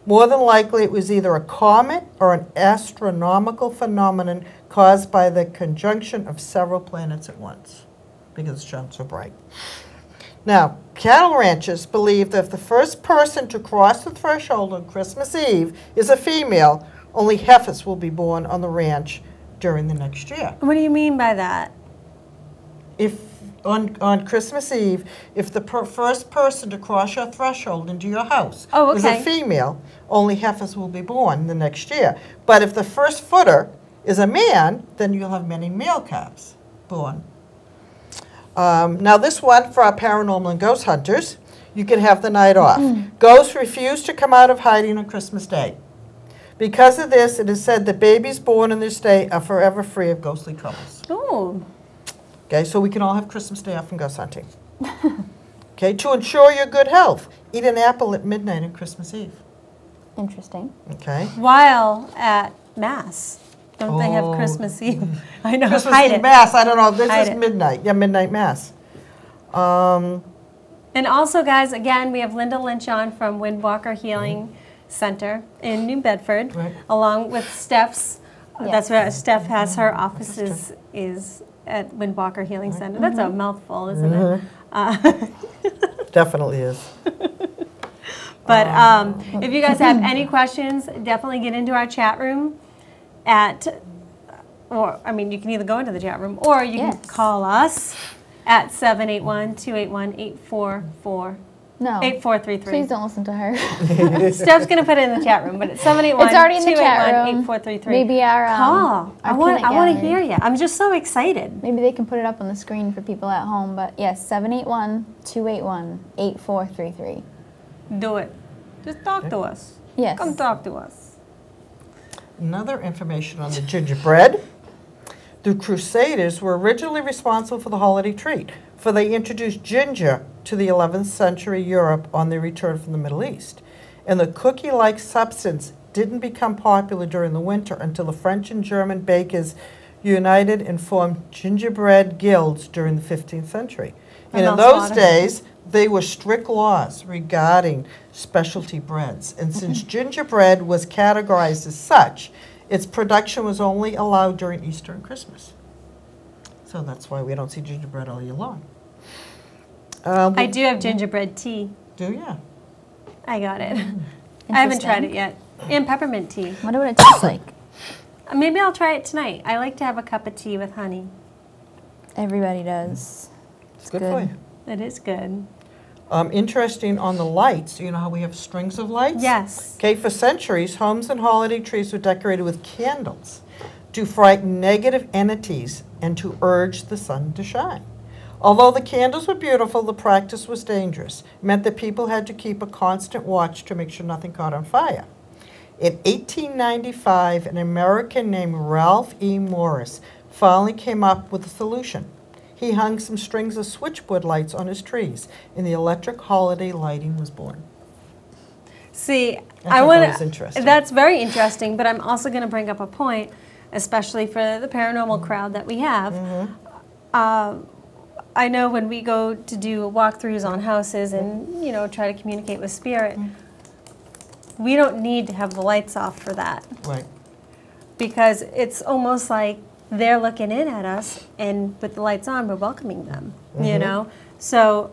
[SPEAKER 3] More than likely, it was either a comet or an astronomical phenomenon caused by the conjunction of several planets at once, because it shone so bright. Now, cattle ranchers believe that if the first person to cross the threshold on Christmas Eve is a female, only heifers will be born on the ranch during the next year.
[SPEAKER 1] What do you mean by that?
[SPEAKER 3] If on Christmas Eve, if the first person to cross your threshold into your house is a female, only heifers will be born the next year. But if the first footer is a man, then you'll have many male calves born. Now this one, for our paranormal and ghost hunters, you can have the night off. Ghosts refuse to come out of hiding on Christmas Day. Because of this, it is said that babies born on this day are forever free of ghostly troubles.
[SPEAKER 1] Oh.
[SPEAKER 3] Okay, so we can all have Christmas Day off from ghost hunting. Okay, to ensure your good health, eat an apple at midnight on Christmas Eve.
[SPEAKER 2] Interesting.
[SPEAKER 3] Okay.
[SPEAKER 1] While at Mass. Don't they have Christmas Eve? I know,
[SPEAKER 3] Christmas
[SPEAKER 1] hide
[SPEAKER 3] Eve
[SPEAKER 1] it.
[SPEAKER 3] Mass, I don't know, this
[SPEAKER 1] Hide
[SPEAKER 3] is
[SPEAKER 1] it.
[SPEAKER 3] midnight. Yeah, midnight Mass.
[SPEAKER 1] And also, guys, again, we have Linda Lynch on from Windwalker Healing Center in New Bedford,
[SPEAKER 3] Right.
[SPEAKER 1] along with Steph's.
[SPEAKER 2] Yes.
[SPEAKER 1] That's where Steph has her offices is at Windwalker Healing Center. That's a mouthful, isn't it?
[SPEAKER 3] Definitely is.
[SPEAKER 1] But if you guys have any questions, definitely get into our chat room or I mean, you can either go into the chat room or you can call us at 781-281-8433.
[SPEAKER 2] No.
[SPEAKER 1] 8433.
[SPEAKER 2] Please don't listen to her.
[SPEAKER 1] Steph's going to put it in the chat room, but it's 781
[SPEAKER 2] It's already in the chat room.
[SPEAKER 1] 8433.
[SPEAKER 2] Maybe our
[SPEAKER 1] Call. I
[SPEAKER 2] our
[SPEAKER 1] want
[SPEAKER 2] peanut
[SPEAKER 1] to
[SPEAKER 2] gallery.
[SPEAKER 1] hear you. I'm just so excited.
[SPEAKER 2] Maybe they can put it up on the screen for people at home. But yes, 781-281-8433.
[SPEAKER 1] Do it. Just talk to us.
[SPEAKER 2] Yes.
[SPEAKER 1] Come talk to us.
[SPEAKER 3] Another information on the gingerbread. The Crusaders were originally responsible for the holiday treat, for they introduced ginger to the 11th century Europe on their return from the Middle East. And the cookie-like substance didn't become popular during the winter until the French and German bakers united and formed gingerbread guilds during the 15th century. And in those days, they were strict laws regarding specialty breads. And since gingerbread was categorized as such, its production was only allowed during Easter and Christmas. So that's why we don't see gingerbread all year long.
[SPEAKER 1] I do have gingerbread tea.
[SPEAKER 3] Do you?
[SPEAKER 1] I got it. I haven't tried it yet. And peppermint tea.
[SPEAKER 2] Wonder what it tastes like.
[SPEAKER 1] Maybe I'll try it tonight. I like to have a cup of tea with honey.
[SPEAKER 2] Everybody does.
[SPEAKER 3] It's good for you.
[SPEAKER 1] It is good.
[SPEAKER 3] Interesting on the lights, you know how we have strings of lights?
[SPEAKER 1] Yes.
[SPEAKER 3] Okay, for centuries, homes and holiday trees were decorated with candles to frighten negative entities and to urge the sun to shine. Although the candles were beautiful, the practice was dangerous. It meant that people had to keep a constant watch to make sure nothing caught on fire. In 1895, an American named Ralph E. Morris finally came up with a solution. He hung some strings of switchboard lights on his trees, and the electric holiday lighting was born.
[SPEAKER 1] See,
[SPEAKER 3] I thought that was interesting.
[SPEAKER 1] That's very interesting, but I'm also going to bring up a point, especially for the paranormal crowd that we have. I know when we go to do walkthroughs on houses and, you know, try to communicate with spirit, we don't need to have the lights off for that.
[SPEAKER 3] Right.
[SPEAKER 1] Because it's almost like they're looking in at us, and with the lights on, we're welcoming them, you know? So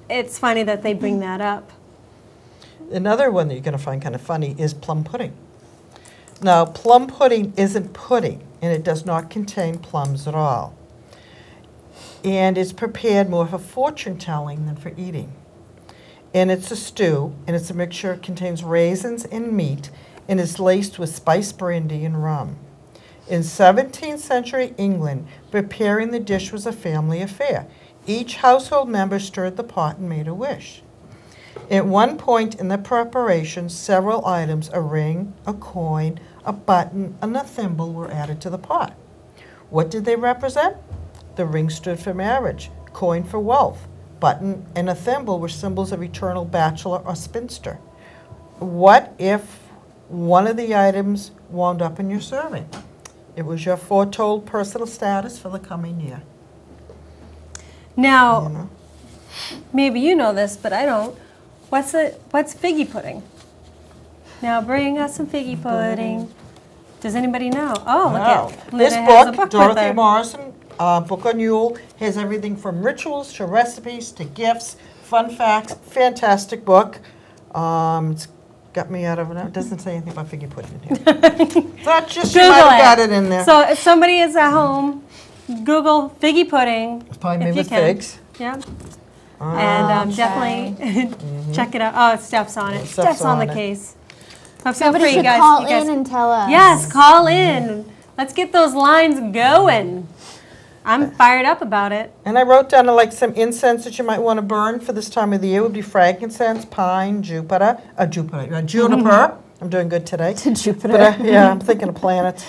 [SPEAKER 1] it's funny that they bring that up.
[SPEAKER 3] Another one that you're going to find kind of funny is plum pudding. Now, plum pudding isn't pudding, and it does not contain plums at all. And it's prepared more for fortune telling than for eating. And it's a stew, and it's a mixture. It contains raisins and meat, and is laced with spiced brandy and rum. In 17th century England, preparing the dish was a family affair. Each household member stirred the pot and made a wish. At one point in the preparation, several items, a ring, a coin, a button, and a thimble were added to the pot. What did they represent? The ring stood for marriage, coin for wealth, button and a thimble were symbols of eternal bachelor or spinster. What if one of the items wound up in your serving? It was your foretold personal status for the coming year.
[SPEAKER 1] Now,
[SPEAKER 3] You know?
[SPEAKER 1] maybe you know this, but I don't. What's figgy pudding? Now bring us some figgy pudding. Does anybody know? Oh,
[SPEAKER 3] Wow.
[SPEAKER 1] look at
[SPEAKER 3] This
[SPEAKER 1] Linda has a
[SPEAKER 3] book,
[SPEAKER 1] book with
[SPEAKER 3] Dorothy
[SPEAKER 1] her.
[SPEAKER 3] Morrison, book on Yule, has everything from rituals to recipes to gifts, fun facts. Fantastic book. It's got me out of it. It doesn't say anything about figgy pudding in here. Thought just you
[SPEAKER 1] Google
[SPEAKER 3] might have
[SPEAKER 1] it.
[SPEAKER 3] got it in there.
[SPEAKER 1] So if somebody is at home, Google figgy pudding.
[SPEAKER 3] It's probably
[SPEAKER 1] if
[SPEAKER 3] made
[SPEAKER 1] you
[SPEAKER 3] with
[SPEAKER 1] can.
[SPEAKER 3] figs.
[SPEAKER 1] Yeah. And definitely check it out. Oh, Steph's on it.
[SPEAKER 3] Steph's
[SPEAKER 1] Steph's on
[SPEAKER 3] on
[SPEAKER 1] the
[SPEAKER 3] it.
[SPEAKER 1] case. Feel
[SPEAKER 2] Somebody
[SPEAKER 1] free,
[SPEAKER 2] should
[SPEAKER 1] guys.
[SPEAKER 2] call
[SPEAKER 1] You guys-
[SPEAKER 2] in and tell us.
[SPEAKER 1] Yes, call in. Let's get those lines going. I'm fired up about it.
[SPEAKER 3] And I wrote down like some incense that you might want to burn for this time of the year would be frankincense, pine, juniper. I'm doing good today.
[SPEAKER 2] Jupiter.
[SPEAKER 3] Yeah, I'm thinking of planets.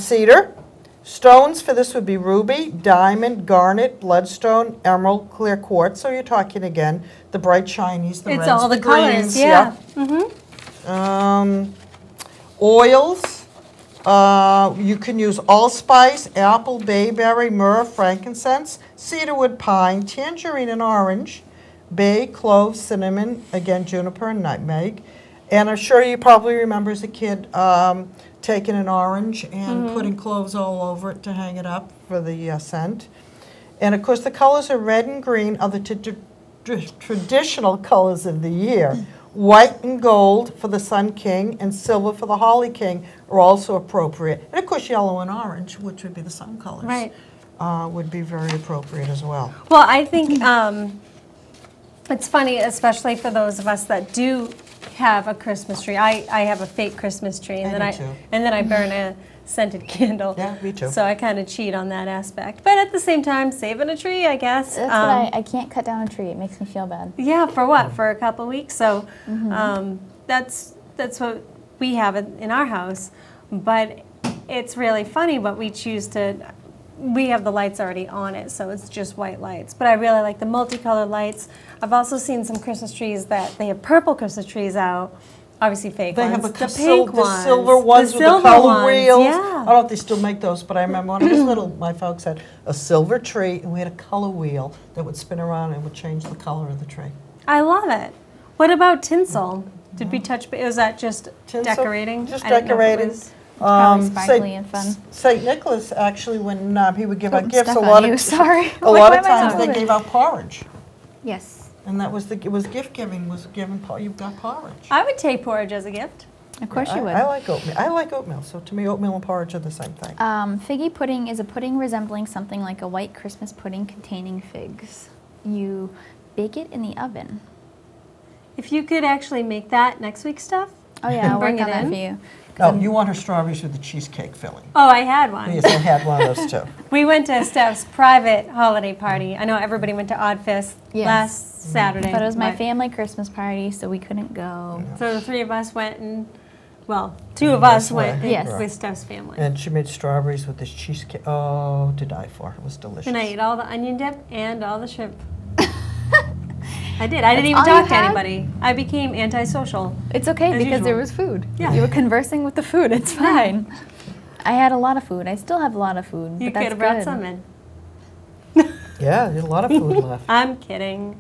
[SPEAKER 3] Cedar. Stones for this would be ruby, diamond, garnet, bloodstone, emerald, clear quartz. So you're talking again the bright shinies, the
[SPEAKER 1] It's
[SPEAKER 3] reds,
[SPEAKER 1] all the
[SPEAKER 3] greens.
[SPEAKER 1] colors, yeah.
[SPEAKER 3] Oils. You can use allspice, apple, bayberry, myrrh, frankincense, cedarwood, pine, tangerine, and orange, bay, clove, cinnamon, again juniper and nutmeg. And I'm sure you probably remember as a kid taking an orange and putting cloves all over it to hang it up for the scent. And of course the colors are red and green are the traditional colors of the year. White and gold for the Sun King and silver for the Holly King are also appropriate. And of course yellow and orange, which would be the sun colors,
[SPEAKER 1] Right.
[SPEAKER 3] would be very appropriate as well.
[SPEAKER 1] Well, I think it's funny, especially for those of us that do have a Christmas tree. I have a fake Christmas tree, and
[SPEAKER 3] I
[SPEAKER 1] then
[SPEAKER 3] do too.
[SPEAKER 1] and then I burn a scented candle.
[SPEAKER 3] Yeah, me too.
[SPEAKER 1] So I kind of cheat on that aspect, but at the same time, saving a tree, I guess.
[SPEAKER 2] That's what I can't cut down a tree. It makes me feel bad.
[SPEAKER 1] Yeah, for what? For a couple weeks. So that's what we have in our house. But it's really funny what we choose to. We have the lights already on it, so it's just white lights. But I really like the multicolored lights. I've also seen some Christmas trees that they have purple Christmas trees out. Obviously fake
[SPEAKER 3] They
[SPEAKER 1] ones.
[SPEAKER 3] have
[SPEAKER 1] the pink
[SPEAKER 3] the
[SPEAKER 1] ones.
[SPEAKER 3] silver ones with the
[SPEAKER 1] silver
[SPEAKER 3] color
[SPEAKER 1] ones,
[SPEAKER 3] wheels.
[SPEAKER 1] Yeah.
[SPEAKER 3] I don't know if they still make those, but I remember when I was little, my folks had a silver tree, and we had a color wheel that would spin around and would change the color of the tree.
[SPEAKER 1] I love it. What about tinsel? Did we touch? Was that just
[SPEAKER 3] Tinsel?
[SPEAKER 1] decorating?
[SPEAKER 3] Just
[SPEAKER 1] I didn't know if it
[SPEAKER 3] decorating.
[SPEAKER 1] was-
[SPEAKER 2] Probably sparkly and fun.
[SPEAKER 3] St. Nicholas, actually, when he would give out
[SPEAKER 2] Oh,
[SPEAKER 3] gifts,
[SPEAKER 2] stuck
[SPEAKER 3] a
[SPEAKER 2] on
[SPEAKER 3] lot
[SPEAKER 2] you,
[SPEAKER 3] of
[SPEAKER 2] sorry.
[SPEAKER 3] a
[SPEAKER 2] Like,
[SPEAKER 3] lot
[SPEAKER 2] why
[SPEAKER 3] of
[SPEAKER 2] am I so
[SPEAKER 3] times they
[SPEAKER 2] moving?
[SPEAKER 3] gave out porridge.
[SPEAKER 2] Yes.
[SPEAKER 3] And that was it was gift giving, was given, you got porridge.
[SPEAKER 1] I would take porridge as a gift.
[SPEAKER 2] Of course you would.
[SPEAKER 3] I like oatmeal. I like oatmeal, so to me, oatmeal and porridge are the same thing.
[SPEAKER 2] Figgy pudding is a pudding resembling something like a white Christmas pudding containing figs. You bake it in the oven.
[SPEAKER 1] If you could actually make that next week's stuff.
[SPEAKER 2] Oh yeah, I'll
[SPEAKER 1] Bring
[SPEAKER 2] work on
[SPEAKER 1] it
[SPEAKER 2] that
[SPEAKER 1] in.
[SPEAKER 2] for you.
[SPEAKER 3] Oh, you want her strawberries with the cheesecake filling.
[SPEAKER 1] Oh, I had one.
[SPEAKER 3] Yes, I had one of those too.
[SPEAKER 1] We went to Steph's private holiday party. I know everybody went to Oddfest
[SPEAKER 2] Yes.
[SPEAKER 1] last Saturday.
[SPEAKER 2] But it was my family Christmas party, so we couldn't go.
[SPEAKER 1] So the three of us went and, well, two of us went
[SPEAKER 2] Yes.
[SPEAKER 1] with Steph's family.
[SPEAKER 3] And she made strawberries with this cheesecake. Oh, to die for. It was delicious.
[SPEAKER 1] And I ate all the onion dip and all the shrimp. I did. I didn't even
[SPEAKER 2] all you
[SPEAKER 1] talk to
[SPEAKER 2] had?
[SPEAKER 1] anybody. I became antisocial.
[SPEAKER 2] It's okay
[SPEAKER 1] As
[SPEAKER 2] because there
[SPEAKER 1] usual.
[SPEAKER 2] was food.
[SPEAKER 1] Yeah.
[SPEAKER 2] You were conversing with the food. It's fine. I had a lot of food. I still have a lot of food.
[SPEAKER 1] You
[SPEAKER 2] but that's
[SPEAKER 1] could have brought
[SPEAKER 2] good.
[SPEAKER 1] some in.
[SPEAKER 3] Yeah, there's a lot of food left.
[SPEAKER 1] I'm kidding.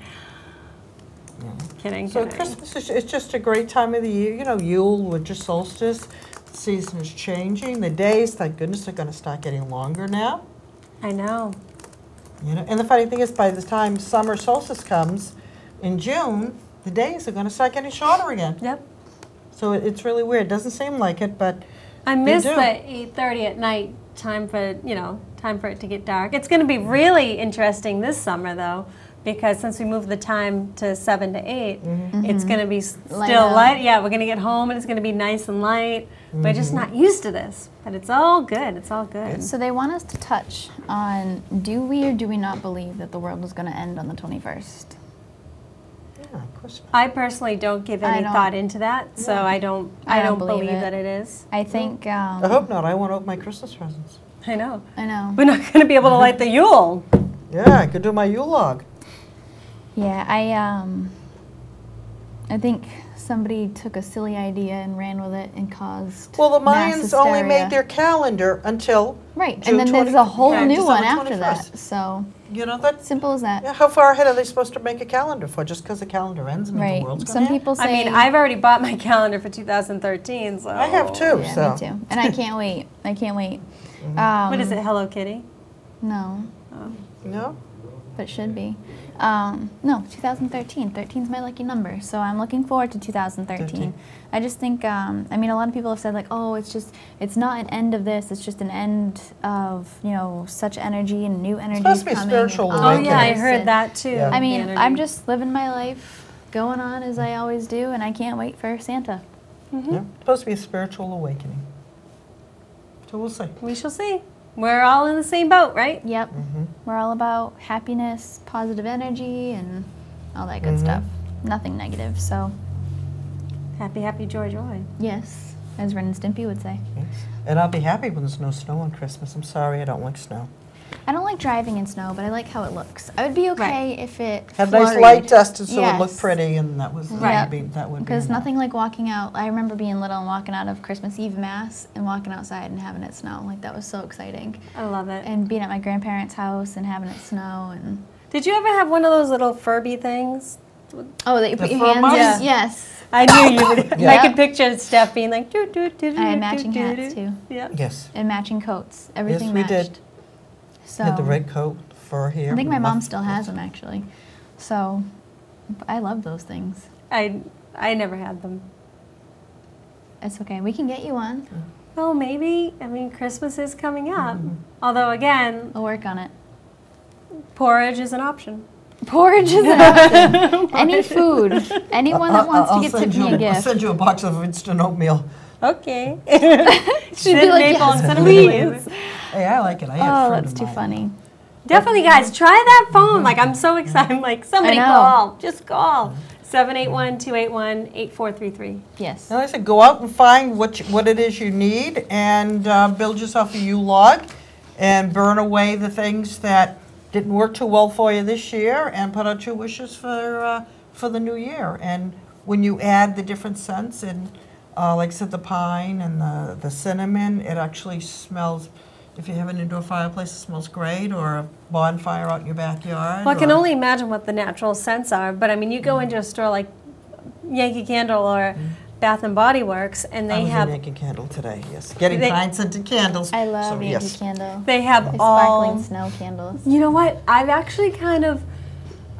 [SPEAKER 1] Kidding,
[SPEAKER 3] So
[SPEAKER 1] kidding.
[SPEAKER 3] Christmas is it's just a great time of the year. You know, Yule, winter solstice, the season is changing. The days, thank goodness, are going to start getting longer now.
[SPEAKER 1] I know.
[SPEAKER 3] You know, and the funny thing is, by the time summer solstice comes in June, the days are going to start getting shorter again.
[SPEAKER 1] Yep.
[SPEAKER 3] So it's really weird. Doesn't seem like it, but
[SPEAKER 1] I miss
[SPEAKER 3] do.
[SPEAKER 1] the 8:30 at night time for, time for it to get dark. It's going to be really interesting this summer, though, because since we moved the time to 7 to 8, it's going to be
[SPEAKER 2] Light
[SPEAKER 1] still
[SPEAKER 2] out.
[SPEAKER 1] light. Yeah, we're going to get home and it's going to be nice and light. We're just not used to this, but it's all good. It's all good.
[SPEAKER 2] So they want us to touch on, do we or do we not believe that the world is going to end on the 21st?
[SPEAKER 3] yeah, Christmas.
[SPEAKER 1] I personally don't give
[SPEAKER 2] I
[SPEAKER 1] any
[SPEAKER 2] don't-
[SPEAKER 1] thought into that, so I don't. I don't believe
[SPEAKER 2] it.
[SPEAKER 1] that it is.
[SPEAKER 2] I think,
[SPEAKER 3] I hope not. I want to open my Christmas presents.
[SPEAKER 1] I know.
[SPEAKER 2] I know.
[SPEAKER 1] We're not going to be able to light the Yule.
[SPEAKER 3] Yeah, I could do my Yule log.
[SPEAKER 2] Yeah, I think somebody took a silly idea and ran with it and caused
[SPEAKER 3] Well, the
[SPEAKER 2] mass
[SPEAKER 3] Mayans only
[SPEAKER 2] hysteria.
[SPEAKER 3] made their calendar until,
[SPEAKER 2] Right,
[SPEAKER 3] June
[SPEAKER 2] and then there's
[SPEAKER 3] 20
[SPEAKER 2] a whole
[SPEAKER 3] yeah,
[SPEAKER 2] new one
[SPEAKER 3] December
[SPEAKER 2] after
[SPEAKER 3] 21st.
[SPEAKER 2] that. So
[SPEAKER 3] you know, that.
[SPEAKER 2] simple as that.
[SPEAKER 3] Yeah, how far ahead are they supposed to make a calendar for? Just because the calendar ends and the
[SPEAKER 2] Right.
[SPEAKER 3] world's
[SPEAKER 2] Some
[SPEAKER 3] going to
[SPEAKER 2] people say.
[SPEAKER 1] I mean, I've already bought my calendar for 2013, so.
[SPEAKER 3] I have too,
[SPEAKER 2] Yeah,
[SPEAKER 3] so.
[SPEAKER 2] me too. And I can't wait. I can't wait.
[SPEAKER 1] What is it, Hello Kitty?
[SPEAKER 2] No,
[SPEAKER 3] No?
[SPEAKER 2] but it should be. No, 2013. 13's my lucky number, so I'm looking forward to 2013.
[SPEAKER 3] 13.
[SPEAKER 2] I just think, I mean, a lot of people have said like, oh, it's not an end of this. It's just an end of, such energy and new energy
[SPEAKER 3] supposed to be
[SPEAKER 2] coming.
[SPEAKER 3] spiritual
[SPEAKER 2] and
[SPEAKER 1] Oh,
[SPEAKER 3] awakening.
[SPEAKER 1] yeah, I
[SPEAKER 2] this
[SPEAKER 1] heard
[SPEAKER 2] and-
[SPEAKER 1] that too.
[SPEAKER 3] Yeah.
[SPEAKER 2] I mean,
[SPEAKER 1] the energy.
[SPEAKER 2] I'm just living my life, going on as I always do, and I can't wait for Santa.
[SPEAKER 3] Yeah, supposed to be a spiritual awakening. So we'll see.
[SPEAKER 1] We shall see. We're all in the same boat, right?
[SPEAKER 2] Yep.
[SPEAKER 3] Mm-hmm.
[SPEAKER 2] We're all about happiness, positive energy, and all that good stuff. Nothing negative. So,
[SPEAKER 1] Happy, happy, joy, joy.
[SPEAKER 2] yes, as Ren and Stimpy would say.
[SPEAKER 3] And I'll be happy when there's no snow on Christmas. I'm sorry, I don't like snow.
[SPEAKER 2] I don't like driving in snow, but I like how it looks. I would be okay if it
[SPEAKER 3] Had nice
[SPEAKER 2] flurried.
[SPEAKER 3] light dusted so it looked
[SPEAKER 2] Yes.
[SPEAKER 3] pretty, and that was
[SPEAKER 2] Right.
[SPEAKER 3] that would be
[SPEAKER 2] Because
[SPEAKER 3] enough.
[SPEAKER 2] nothing like walking out. I remember being little and walking out of Christmas Eve Mass and walking outside and having it snow. Like, that was so exciting.
[SPEAKER 1] I love it.
[SPEAKER 2] And being at my grandparents' house and having it snow. And
[SPEAKER 1] Did you ever have one of those little Furby things?
[SPEAKER 2] oh, that you
[SPEAKER 3] The
[SPEAKER 2] put your
[SPEAKER 3] fur
[SPEAKER 2] hands
[SPEAKER 3] muffs?
[SPEAKER 2] in? Yes.
[SPEAKER 1] I knew you would.
[SPEAKER 3] Yeah.
[SPEAKER 1] I could picture Steph being like, doo, doo, doo,
[SPEAKER 2] I had
[SPEAKER 1] doo,
[SPEAKER 2] matching
[SPEAKER 1] doo,
[SPEAKER 2] hats,
[SPEAKER 1] doo.
[SPEAKER 2] too.
[SPEAKER 1] Yeah.
[SPEAKER 3] Yes.
[SPEAKER 2] And matching coats. Everything
[SPEAKER 3] Yes, we
[SPEAKER 2] matched.
[SPEAKER 3] did.
[SPEAKER 2] So
[SPEAKER 3] Had the red coat, fur here.
[SPEAKER 2] I think my
[SPEAKER 3] and
[SPEAKER 2] mom
[SPEAKER 3] left-
[SPEAKER 2] still has them, actually. So I love those things.
[SPEAKER 1] I never had them.
[SPEAKER 2] It's okay. We can get you one.
[SPEAKER 1] Well, maybe. I mean, Christmas is coming up. Although, again,
[SPEAKER 2] We'll work on it.
[SPEAKER 1] porridge is an option.
[SPEAKER 2] Porridge is an option. Any food. Anyone that wants to
[SPEAKER 3] I'll
[SPEAKER 2] give
[SPEAKER 3] send
[SPEAKER 2] Tiffany
[SPEAKER 3] you
[SPEAKER 2] a gift.
[SPEAKER 3] I'll send you a box of instant oatmeal.
[SPEAKER 1] Okay.
[SPEAKER 2] She'd be like,
[SPEAKER 1] maple and
[SPEAKER 2] yes,
[SPEAKER 1] cinnamon
[SPEAKER 2] please.
[SPEAKER 1] flavor.
[SPEAKER 3] Hey, I like it. I had
[SPEAKER 2] Oh,
[SPEAKER 3] fruit
[SPEAKER 2] that's
[SPEAKER 3] in
[SPEAKER 2] too
[SPEAKER 3] mine.
[SPEAKER 2] funny.
[SPEAKER 1] Definitely, guys, try that phone. Like, I'm so excited. I'm like, somebody
[SPEAKER 2] I know.
[SPEAKER 1] call. Just call. 781-281-8433.
[SPEAKER 2] Yes.
[SPEAKER 3] And like I said, go out and find what it is you need, and build yourself a Yule log, and burn away the things that didn't work too well for you this year, and put out your wishes for the new year. And when you add the different scents, and like I said, the pine and the cinnamon, it actually smells. If you have an indoor fireplace, it smells great, or a bonfire out in your backyard.
[SPEAKER 1] Well, I can
[SPEAKER 3] or-
[SPEAKER 1] only imagine what the natural scents are. But, I mean, you go into a store like Yankee Candle or Bath and Body Works, and
[SPEAKER 3] I
[SPEAKER 1] they
[SPEAKER 3] was
[SPEAKER 1] have
[SPEAKER 3] in Yankee Candle today. Yes, getting
[SPEAKER 1] They-
[SPEAKER 3] pine scented candles.
[SPEAKER 2] I love
[SPEAKER 3] so,
[SPEAKER 2] Yankee
[SPEAKER 3] yes.
[SPEAKER 2] Candle.
[SPEAKER 1] they have
[SPEAKER 2] The
[SPEAKER 1] all.
[SPEAKER 2] sparkling snow candles.
[SPEAKER 1] You know what? I've actually kind of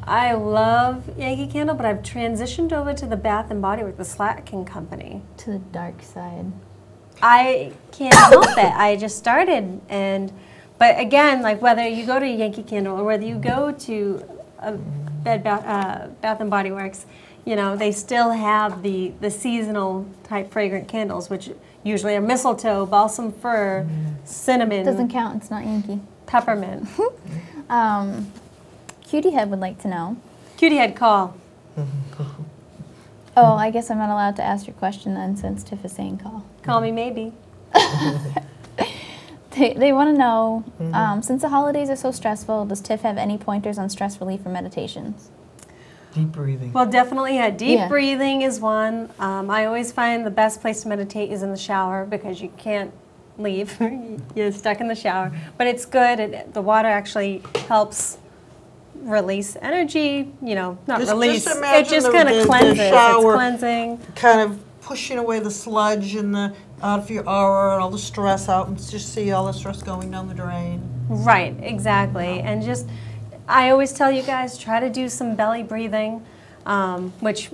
[SPEAKER 1] I love Yankee Candle, but I've transitioned over to the Bath and Body Works, the Slatkin company.
[SPEAKER 2] To the dark side.
[SPEAKER 1] I can't help it. I just started, but again, like whether you go to Yankee Candle or whether you go to a Bath and Body Works, you know, they still have the seasonal type fragrant candles, which usually are mistletoe, balsam fir, cinnamon.
[SPEAKER 2] Doesn't count. It's not Yankee.
[SPEAKER 1] Peppermint.
[SPEAKER 2] Cutie Head would like to know.
[SPEAKER 1] Cutie Head, call.
[SPEAKER 2] Oh, I guess I'm not allowed to ask your question then, since Tiff is saying call.
[SPEAKER 1] Call me maybe.
[SPEAKER 2] They want to know, since the holidays are so stressful, does Tiff have any pointers on stress relief or meditations?
[SPEAKER 3] Deep breathing.
[SPEAKER 1] Well, definitely, deep breathing is one. I always find the best place to meditate is in the shower because you can't leave. You're stuck in the shower. But it's good. The water actually helps release energy, you know, not release. It just kind of cleanses. It's cleansing.
[SPEAKER 3] Kind of pushing away the sludge and the out of your aura and all the stress out, and just see all the stress going down the drain.
[SPEAKER 1] Right, exactly. And just, I always tell you guys, try to do some belly breathing, which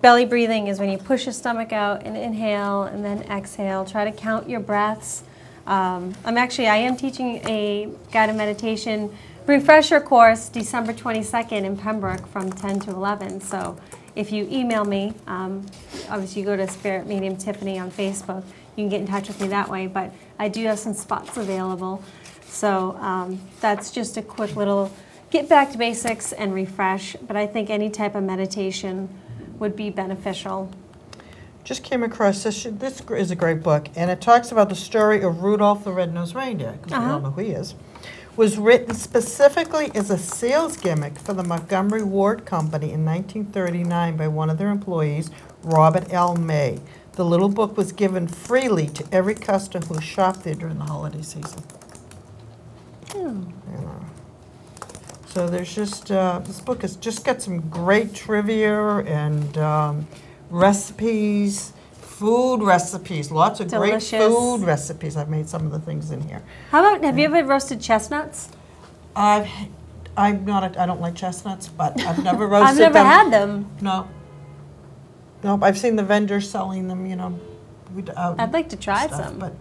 [SPEAKER 1] belly breathing is when you push your stomach out and inhale and then exhale. Try to count your breaths. I am teaching a guided meditation refresher course December 22nd in Pembroke from 10 to 11. So if you email me, obviously you go to Spirit Medium Tiffany on Facebook, you can get in touch with me that way, but I do have some spots available. So that's just a quick little get back to basics and refresh, but I think any type of meditation would be beneficial.
[SPEAKER 3] Just came across this. This is a great book, and it talks about the story of Rudolph the Red-Nosed Reindeer, because we all know who he is. Was written specifically as a sales gimmick for the Montgomery Ward Company in 1939 by one of their employees, Robert L. May. The little book was given freely to every customer who shopped there during the holiday season. You know. So there's just, this book has just got some great trivia and recipes, food recipes, lots of
[SPEAKER 1] Delicious.
[SPEAKER 3] great food recipes. I've made some of the things in here.
[SPEAKER 1] How about, have you ever roasted chestnuts?
[SPEAKER 3] I don't like chestnuts, but I've never roasted them.
[SPEAKER 1] I've never had them.
[SPEAKER 3] No. Nope, I've seen the vendors selling them, you know.
[SPEAKER 1] I'd like to try
[SPEAKER 3] stuff,
[SPEAKER 1] some.
[SPEAKER 3] But,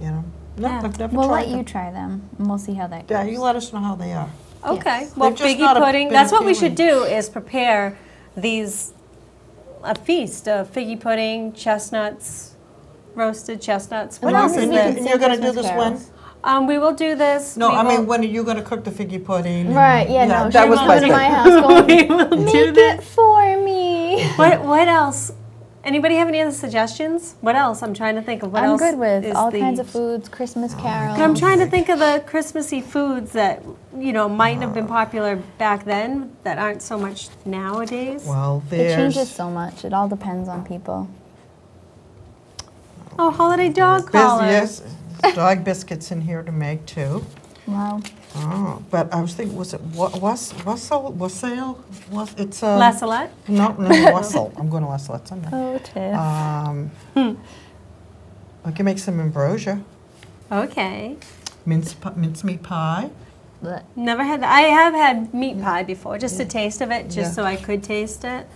[SPEAKER 3] you know, no,
[SPEAKER 1] Yeah.
[SPEAKER 3] I've never
[SPEAKER 2] We'll
[SPEAKER 3] tried
[SPEAKER 2] let
[SPEAKER 3] them.
[SPEAKER 2] you try them, and we'll see how that goes.
[SPEAKER 3] Yeah, you let us know how they are.
[SPEAKER 1] Okay,
[SPEAKER 2] Yes.
[SPEAKER 1] well,
[SPEAKER 3] They're just
[SPEAKER 1] figgy
[SPEAKER 3] not a
[SPEAKER 1] pudding,
[SPEAKER 3] bit
[SPEAKER 1] that's what we should
[SPEAKER 3] appealing.
[SPEAKER 1] do, is prepare these, a feast of figgy pudding, chestnuts, roasted chestnuts.
[SPEAKER 2] What
[SPEAKER 1] What
[SPEAKER 2] else
[SPEAKER 1] else
[SPEAKER 2] is
[SPEAKER 1] is
[SPEAKER 2] there?
[SPEAKER 3] And you're going to do
[SPEAKER 2] Christmas
[SPEAKER 3] this
[SPEAKER 2] carols.
[SPEAKER 3] when?
[SPEAKER 1] We will do this.
[SPEAKER 3] No,
[SPEAKER 1] we
[SPEAKER 3] I mean,
[SPEAKER 1] will-
[SPEAKER 3] when are you going to cook the figgy pudding?
[SPEAKER 2] Right, yeah, no,
[SPEAKER 3] that
[SPEAKER 2] she
[SPEAKER 3] was
[SPEAKER 2] won't
[SPEAKER 3] my
[SPEAKER 2] come to
[SPEAKER 3] thing.
[SPEAKER 2] my house going,
[SPEAKER 1] We will do
[SPEAKER 2] make
[SPEAKER 1] this.
[SPEAKER 2] it for me.
[SPEAKER 1] What else? Anybody have any other suggestions? What else? I'm trying to think of what
[SPEAKER 2] I'm
[SPEAKER 1] else.
[SPEAKER 2] good with
[SPEAKER 1] is
[SPEAKER 2] all
[SPEAKER 1] the-
[SPEAKER 2] kinds of foods, Christmas carols.
[SPEAKER 1] I'm trying to think of the Christmassy foods that, you know, might have been popular back then that aren't so much nowadays.
[SPEAKER 3] Well,
[SPEAKER 2] It
[SPEAKER 3] there's...
[SPEAKER 2] changes so much. It all depends on people.
[SPEAKER 1] Oh, holiday dog collar.
[SPEAKER 3] Yes, dog biscuits in here to make, too.
[SPEAKER 2] Wow.
[SPEAKER 3] Oh, but I was thinking, was it wassail? It's a...
[SPEAKER 1] La Salette?
[SPEAKER 3] No, wassail. I'm going to wassail Sunday.
[SPEAKER 2] Oh, Tiff.
[SPEAKER 3] I can make some ambrosia,
[SPEAKER 1] Okay.
[SPEAKER 3] mincemeat pie.
[SPEAKER 2] Blech.
[SPEAKER 1] Never had that. I have had meat pie before, just a taste of it, just
[SPEAKER 3] Yeah.
[SPEAKER 1] so I could taste it.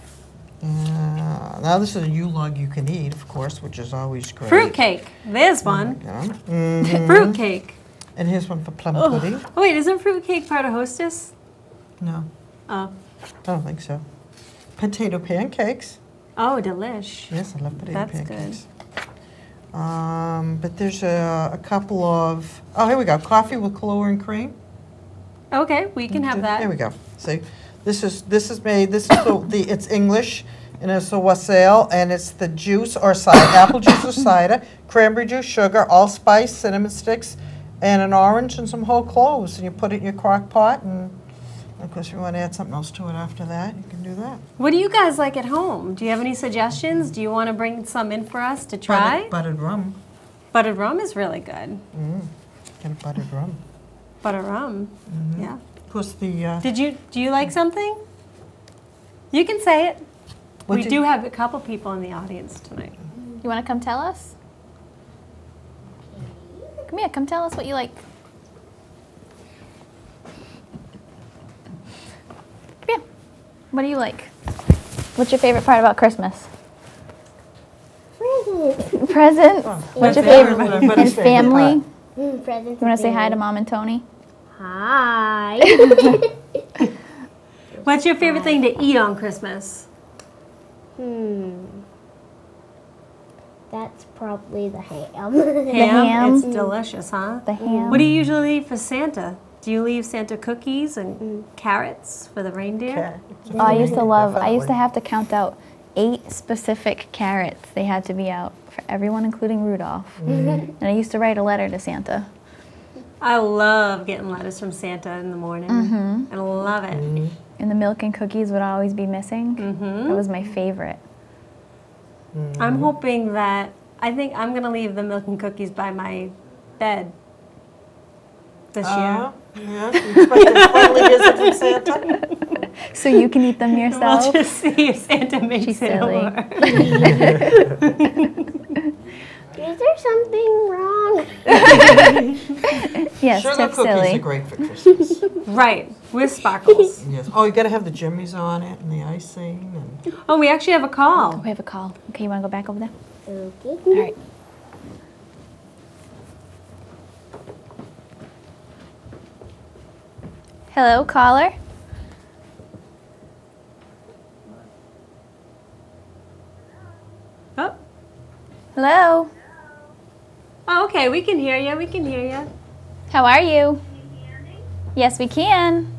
[SPEAKER 3] Now this is a U-log you can eat, of course, which is always great.
[SPEAKER 1] Fruit cake. There's one.
[SPEAKER 3] Yeah.
[SPEAKER 1] Fruit cake.
[SPEAKER 3] And here's one for plum pudding.
[SPEAKER 1] Oh, wait, isn't fruit cake part of Hostess?
[SPEAKER 3] No,
[SPEAKER 1] Oh.
[SPEAKER 3] I don't think so. Potato pancakes.
[SPEAKER 1] Oh, delish.
[SPEAKER 3] Yes, I love potato
[SPEAKER 1] That's
[SPEAKER 3] pancakes. But there's a couple of, oh, here we go, coffee with Kahlua and cream.
[SPEAKER 1] Okay, we can have that.
[SPEAKER 3] There we go. See, this is made. This is it's English, and it's a wassail, and it's the juice or cider, apple juice or cider, cranberry juice, sugar, allspice, cinnamon sticks, and an orange and some whole cloves, and you put it in your crock pot, and of course, if you want to add something else to it after that, you can do that.
[SPEAKER 1] What do you guys like at home? Do you have any suggestions? Do you want to bring some in for us to try?
[SPEAKER 3] Buttered rum.
[SPEAKER 1] Buttered rum is really good.
[SPEAKER 3] Get a buttered rum.
[SPEAKER 1] Buttered rum. Yeah.
[SPEAKER 3] Of course, the
[SPEAKER 1] Do you like something? You can say it.
[SPEAKER 3] What
[SPEAKER 1] We
[SPEAKER 3] do-
[SPEAKER 1] do have a couple people in the audience tonight.
[SPEAKER 2] You want to come tell us? Come here, come tell us what you like. What do you like? What's your favorite part about Christmas?
[SPEAKER 4] Presents.
[SPEAKER 2] Presents?
[SPEAKER 3] Oh,
[SPEAKER 2] What's your
[SPEAKER 3] favorite-
[SPEAKER 2] favorite?
[SPEAKER 3] everybody's
[SPEAKER 2] And
[SPEAKER 3] favorite
[SPEAKER 2] family?
[SPEAKER 4] Presents.
[SPEAKER 2] You want to say hi to Mom and Tony?
[SPEAKER 4] Hi.
[SPEAKER 1] What's your favorite thing to eat on Christmas?
[SPEAKER 4] That's probably the ham.
[SPEAKER 2] ham?
[SPEAKER 1] It's delicious, huh?
[SPEAKER 2] The ham.
[SPEAKER 1] What do you usually leave for Santa? Do you leave Santa cookies and carrots for the reindeer?
[SPEAKER 2] Oh, I used to have to count out 8 specific carrots. They had to be out for everyone, including Rudolph. And I used to write a letter to Santa.
[SPEAKER 1] I love getting letters from Santa in the morning. I love it.
[SPEAKER 2] And the milk and cookies would always be missing. That was my favorite.
[SPEAKER 1] I'm hoping that, I think I'm going to leave the milk and cookies by my bed this year.
[SPEAKER 3] Yeah, you expect a friendly visit from Santa?
[SPEAKER 2] So you can eat them
[SPEAKER 1] We'll
[SPEAKER 2] yourself?
[SPEAKER 1] just see if Santa makes
[SPEAKER 2] She's
[SPEAKER 1] it
[SPEAKER 2] silly.
[SPEAKER 1] over.
[SPEAKER 4] Is there something wrong?
[SPEAKER 2] Yes,
[SPEAKER 3] Sugar
[SPEAKER 2] Tiff's
[SPEAKER 3] cookies
[SPEAKER 2] silly.
[SPEAKER 3] are great for Christmas.
[SPEAKER 1] Right, with sparkles.
[SPEAKER 3] Yes. Oh, you got to have the jimmies on it and the icing. And
[SPEAKER 1] Oh, we actually have a call.
[SPEAKER 2] We have a call. Okay, you want to go back over there?
[SPEAKER 4] Okay.
[SPEAKER 2] All right. Hello, caller.
[SPEAKER 1] Oh.
[SPEAKER 2] Hello.
[SPEAKER 1] Oh, okay, we can hear you. We can hear you.
[SPEAKER 2] How are you? Yes, we can.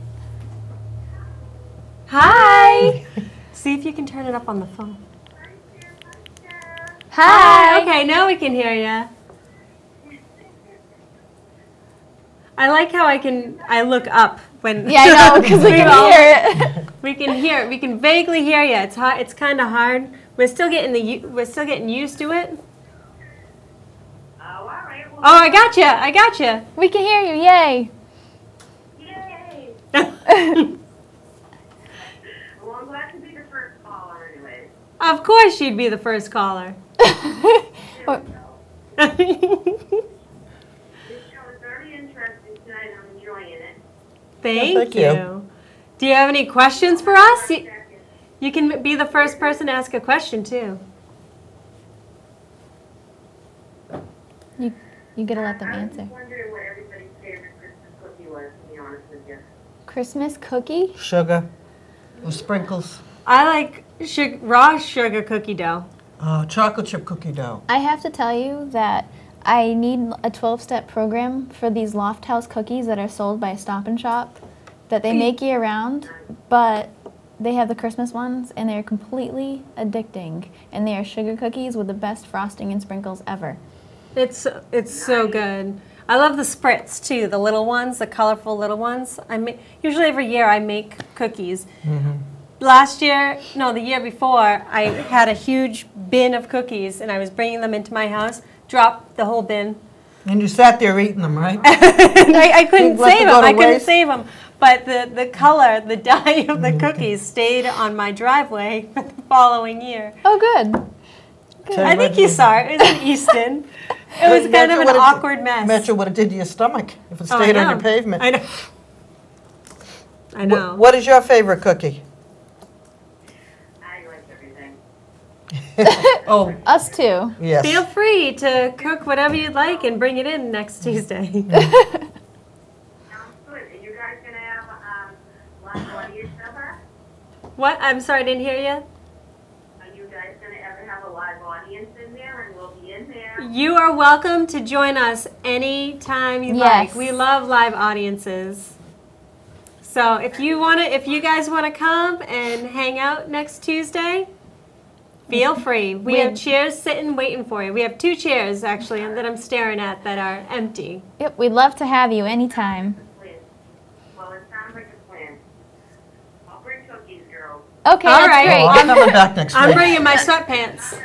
[SPEAKER 1] Hi. See if you can turn it up on the phone.
[SPEAKER 2] Hi.
[SPEAKER 1] Okay, now we can hear you. I like how I look up when.
[SPEAKER 2] Yeah, I know, because we can
[SPEAKER 1] all-
[SPEAKER 2] hear it.
[SPEAKER 1] We can hear it. We can vaguely hear you. It's hard. It's kind of hard. We're still getting used to it.
[SPEAKER 5] Oh, all right. Well,
[SPEAKER 1] Oh, I got you. I got you.
[SPEAKER 2] We can hear you. Yay.
[SPEAKER 5] yay. Well, I'm glad to be the first caller anyways.
[SPEAKER 1] Of course, you'd be the first caller.
[SPEAKER 2] What-
[SPEAKER 5] This show is very interesting tonight. I'm enjoying it.
[SPEAKER 1] Thank
[SPEAKER 3] thank
[SPEAKER 1] you.
[SPEAKER 3] you.
[SPEAKER 1] Do you have any questions for us? You can be the first person to ask a question too.
[SPEAKER 2] You gotta let them
[SPEAKER 5] I was
[SPEAKER 2] answer.
[SPEAKER 5] just wondering what everybody's favorite Christmas cookie was, to be honest with you.
[SPEAKER 2] Christmas cookie?
[SPEAKER 3] sugar with sprinkles.
[SPEAKER 1] I like raw sugar cookie dough.
[SPEAKER 3] Chocolate chip cookie dough.
[SPEAKER 2] I have to tell you that I need a 12-step program for these Loft House cookies that are sold by Stop and Shop that they make year round, but they have the Christmas ones and they're completely addicting. And they are sugar cookies with the best frosting and sprinkles ever.
[SPEAKER 1] It's so good. I love the spritz too, the little ones, the colorful little ones. Usually every year I make cookies. Last year, no, the year before, I had a huge bin of cookies and I was bringing them into my house, dropped the whole bin.
[SPEAKER 3] And you sat there eating them, right?
[SPEAKER 1] I couldn't
[SPEAKER 3] You'd let
[SPEAKER 1] save
[SPEAKER 3] them go
[SPEAKER 1] them.
[SPEAKER 3] to
[SPEAKER 1] I couldn't
[SPEAKER 3] waste?
[SPEAKER 1] save them. But the color, the dye of the cookies stayed on my driveway for the following year.
[SPEAKER 2] Oh, good.
[SPEAKER 1] I think you saw it. It was in Easton. It was kind of an awkward mess.
[SPEAKER 3] Imagine what it did to your stomach if it
[SPEAKER 1] Oh, I
[SPEAKER 3] stayed on your
[SPEAKER 1] know.
[SPEAKER 3] pavement.
[SPEAKER 1] I know. I know.
[SPEAKER 3] What is your favorite cookie?
[SPEAKER 5] I like everything.
[SPEAKER 3] Oh,
[SPEAKER 2] Us too.
[SPEAKER 3] yes.
[SPEAKER 1] Feel free to cook whatever you'd like and bring it in next Tuesday.
[SPEAKER 5] Sounds good. Are you guys going to have live audience ever?
[SPEAKER 1] What? I'm sorry, I didn't hear you.
[SPEAKER 5] Are you guys going to ever have a live audience in there and we'll be in there?
[SPEAKER 1] You are welcome to join us anytime you
[SPEAKER 2] Yes.
[SPEAKER 1] like. We love live audiences. So if you guys want to come and hang out next Tuesday, feel free. We have chairs sitting waiting for you. We have 2 chairs actually that I'm staring at that are empty.
[SPEAKER 2] Yep, we'd love to have you anytime.
[SPEAKER 5] Plan. Well, it sounds like a plan. I'll bring cookies, girls.
[SPEAKER 2] Okay,
[SPEAKER 1] All
[SPEAKER 2] that's
[SPEAKER 1] right.
[SPEAKER 2] great.
[SPEAKER 3] Oh, I'm coming back next
[SPEAKER 1] I'm
[SPEAKER 3] week.
[SPEAKER 1] bringing my sweatpants.
[SPEAKER 2] All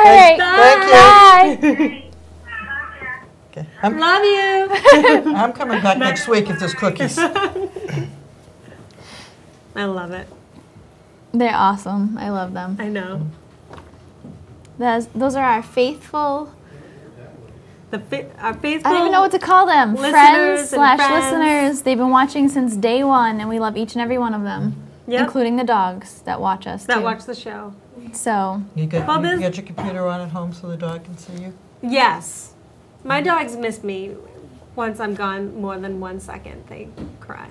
[SPEAKER 2] right.
[SPEAKER 3] Thank you.
[SPEAKER 2] Bye.
[SPEAKER 5] Hey,
[SPEAKER 3] Okay. I'm
[SPEAKER 1] Love you.
[SPEAKER 3] coming back next week if there's cookies.
[SPEAKER 1] I love it.
[SPEAKER 2] They're awesome. I love them.
[SPEAKER 1] I know.
[SPEAKER 2] Those are our faithful,
[SPEAKER 1] Our faithful.
[SPEAKER 2] I don't even know what to call them,
[SPEAKER 1] Listeners
[SPEAKER 2] friends
[SPEAKER 1] and
[SPEAKER 2] slash
[SPEAKER 1] friends.
[SPEAKER 2] listeners. They've been watching since day one, and we love each and every one of them.
[SPEAKER 1] Yep.
[SPEAKER 2] including the dogs that watch us.
[SPEAKER 1] That
[SPEAKER 2] too.
[SPEAKER 1] watch the show.
[SPEAKER 2] So
[SPEAKER 3] You get,
[SPEAKER 1] Well,
[SPEAKER 3] you
[SPEAKER 1] this-
[SPEAKER 3] get your computer on at home so the dog can see you?
[SPEAKER 1] Yes. My dogs miss me. Once I'm gone more than 1 second, they cry.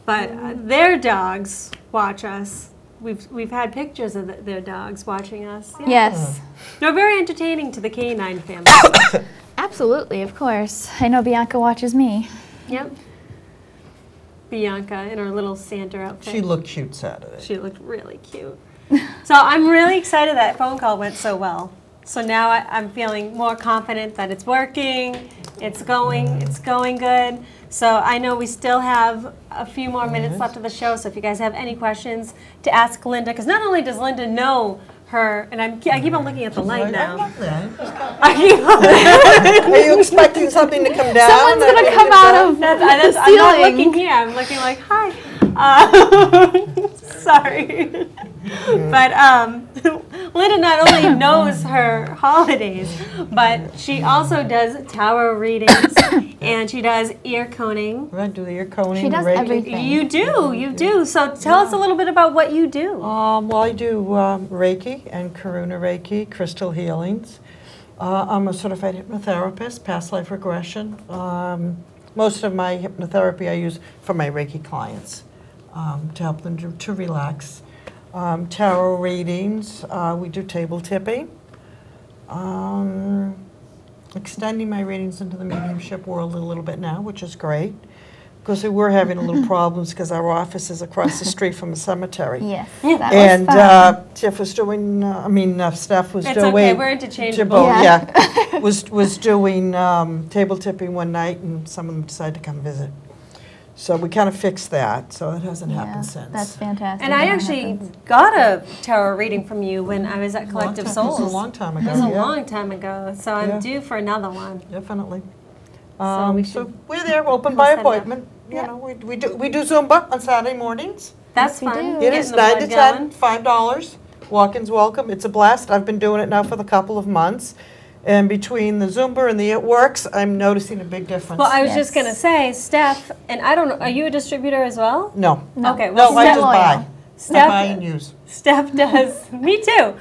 [SPEAKER 1] But their dogs watch us. We've had pictures of their dogs watching us. Yeah.
[SPEAKER 2] yes,
[SPEAKER 1] They're very entertaining to the canine family.
[SPEAKER 2] absolutely, of course. I know Bianca watches me.
[SPEAKER 1] Yep. Bianca in her little Santa outfit.
[SPEAKER 3] She looked cute Saturday.
[SPEAKER 1] She looked really cute. So I'm really excited that phone call went so well. So now I'm feeling more confident that it's working, it's going good. So I know we still have a few more minutes left of the show, so if you guys have any questions to ask Linda, because not only does Linda know her, and I keep on looking at the light
[SPEAKER 3] I
[SPEAKER 1] now.
[SPEAKER 3] love that.
[SPEAKER 1] I keep on-
[SPEAKER 3] Are you expecting something to come down?
[SPEAKER 2] Someone's gonna come out of
[SPEAKER 1] That's,
[SPEAKER 2] the
[SPEAKER 1] I'm not
[SPEAKER 2] ceiling.
[SPEAKER 1] looking here. I'm looking like, hi. Sorry. But Linda not only knows her holidays, but she also does tarot readings and she does ear coning.
[SPEAKER 3] Right, do the ear coning,
[SPEAKER 2] She
[SPEAKER 3] the
[SPEAKER 2] does
[SPEAKER 3] Reiki.
[SPEAKER 2] everything.
[SPEAKER 1] You do. So tell us a little bit about what you do.
[SPEAKER 3] Well, I do Reiki and Karuna Reiki, crystal healings. I'm a certified hypnotherapist, past life regression. Most of my hypnotherapy I use for my Reiki clients to help them to relax. Tarot readings, we do table tipping. Extending my readings into the mediumship world a little bit now, which is great. Because we were having a little problems because our office is across the street from a cemetery.
[SPEAKER 2] Yes, that
[SPEAKER 3] And
[SPEAKER 2] was fun.
[SPEAKER 3] Tiff was doing, Steph was
[SPEAKER 1] It's
[SPEAKER 3] doing.
[SPEAKER 1] okay, we're interchangeable.
[SPEAKER 3] Jabot,
[SPEAKER 2] Yeah.
[SPEAKER 3] yeah, was doing table tipping one night, and some of them decided to come visit. So we kind of fixed that, so it hasn't
[SPEAKER 2] Yeah,
[SPEAKER 3] happened since.
[SPEAKER 2] that's fantastic.
[SPEAKER 1] And I
[SPEAKER 2] when that
[SPEAKER 1] actually
[SPEAKER 2] happens.
[SPEAKER 1] got a tarot reading from you when I was at
[SPEAKER 3] Long
[SPEAKER 1] Collective
[SPEAKER 3] time-
[SPEAKER 1] Souls.
[SPEAKER 3] It was a long time
[SPEAKER 1] It
[SPEAKER 3] ago,
[SPEAKER 1] was a
[SPEAKER 3] yeah,
[SPEAKER 1] long time ago, so I'm
[SPEAKER 3] Yeah.
[SPEAKER 1] due for another one.
[SPEAKER 3] definitely.
[SPEAKER 1] So we
[SPEAKER 3] So
[SPEAKER 1] should-
[SPEAKER 3] we're there, open
[SPEAKER 1] we'll
[SPEAKER 3] by
[SPEAKER 1] set it up.
[SPEAKER 3] appointment. You
[SPEAKER 1] Yeah.
[SPEAKER 3] know, we do Zumba on Saturday mornings.
[SPEAKER 1] That's
[SPEAKER 2] Yes, we
[SPEAKER 1] fun.
[SPEAKER 2] do.
[SPEAKER 3] It
[SPEAKER 1] Getting
[SPEAKER 3] is
[SPEAKER 1] the
[SPEAKER 3] 9 to
[SPEAKER 1] blood
[SPEAKER 3] 10,
[SPEAKER 1] going.
[SPEAKER 3] $5. Walk-ins welcome. It's a blast. I've been doing it now for a couple of months. And between the Zumba and the It Works, I'm noticing a big difference.
[SPEAKER 1] Well, I was just
[SPEAKER 2] Yes.
[SPEAKER 1] gonna say, Steph, and I don't know, are you a distributor as well?
[SPEAKER 3] No.
[SPEAKER 2] No.
[SPEAKER 1] Okay,
[SPEAKER 3] No,
[SPEAKER 1] well,
[SPEAKER 3] I
[SPEAKER 2] Steph-
[SPEAKER 3] just
[SPEAKER 2] loyal.
[SPEAKER 3] buy. I
[SPEAKER 1] Steph-
[SPEAKER 3] buy and use.
[SPEAKER 1] Steph does, me too.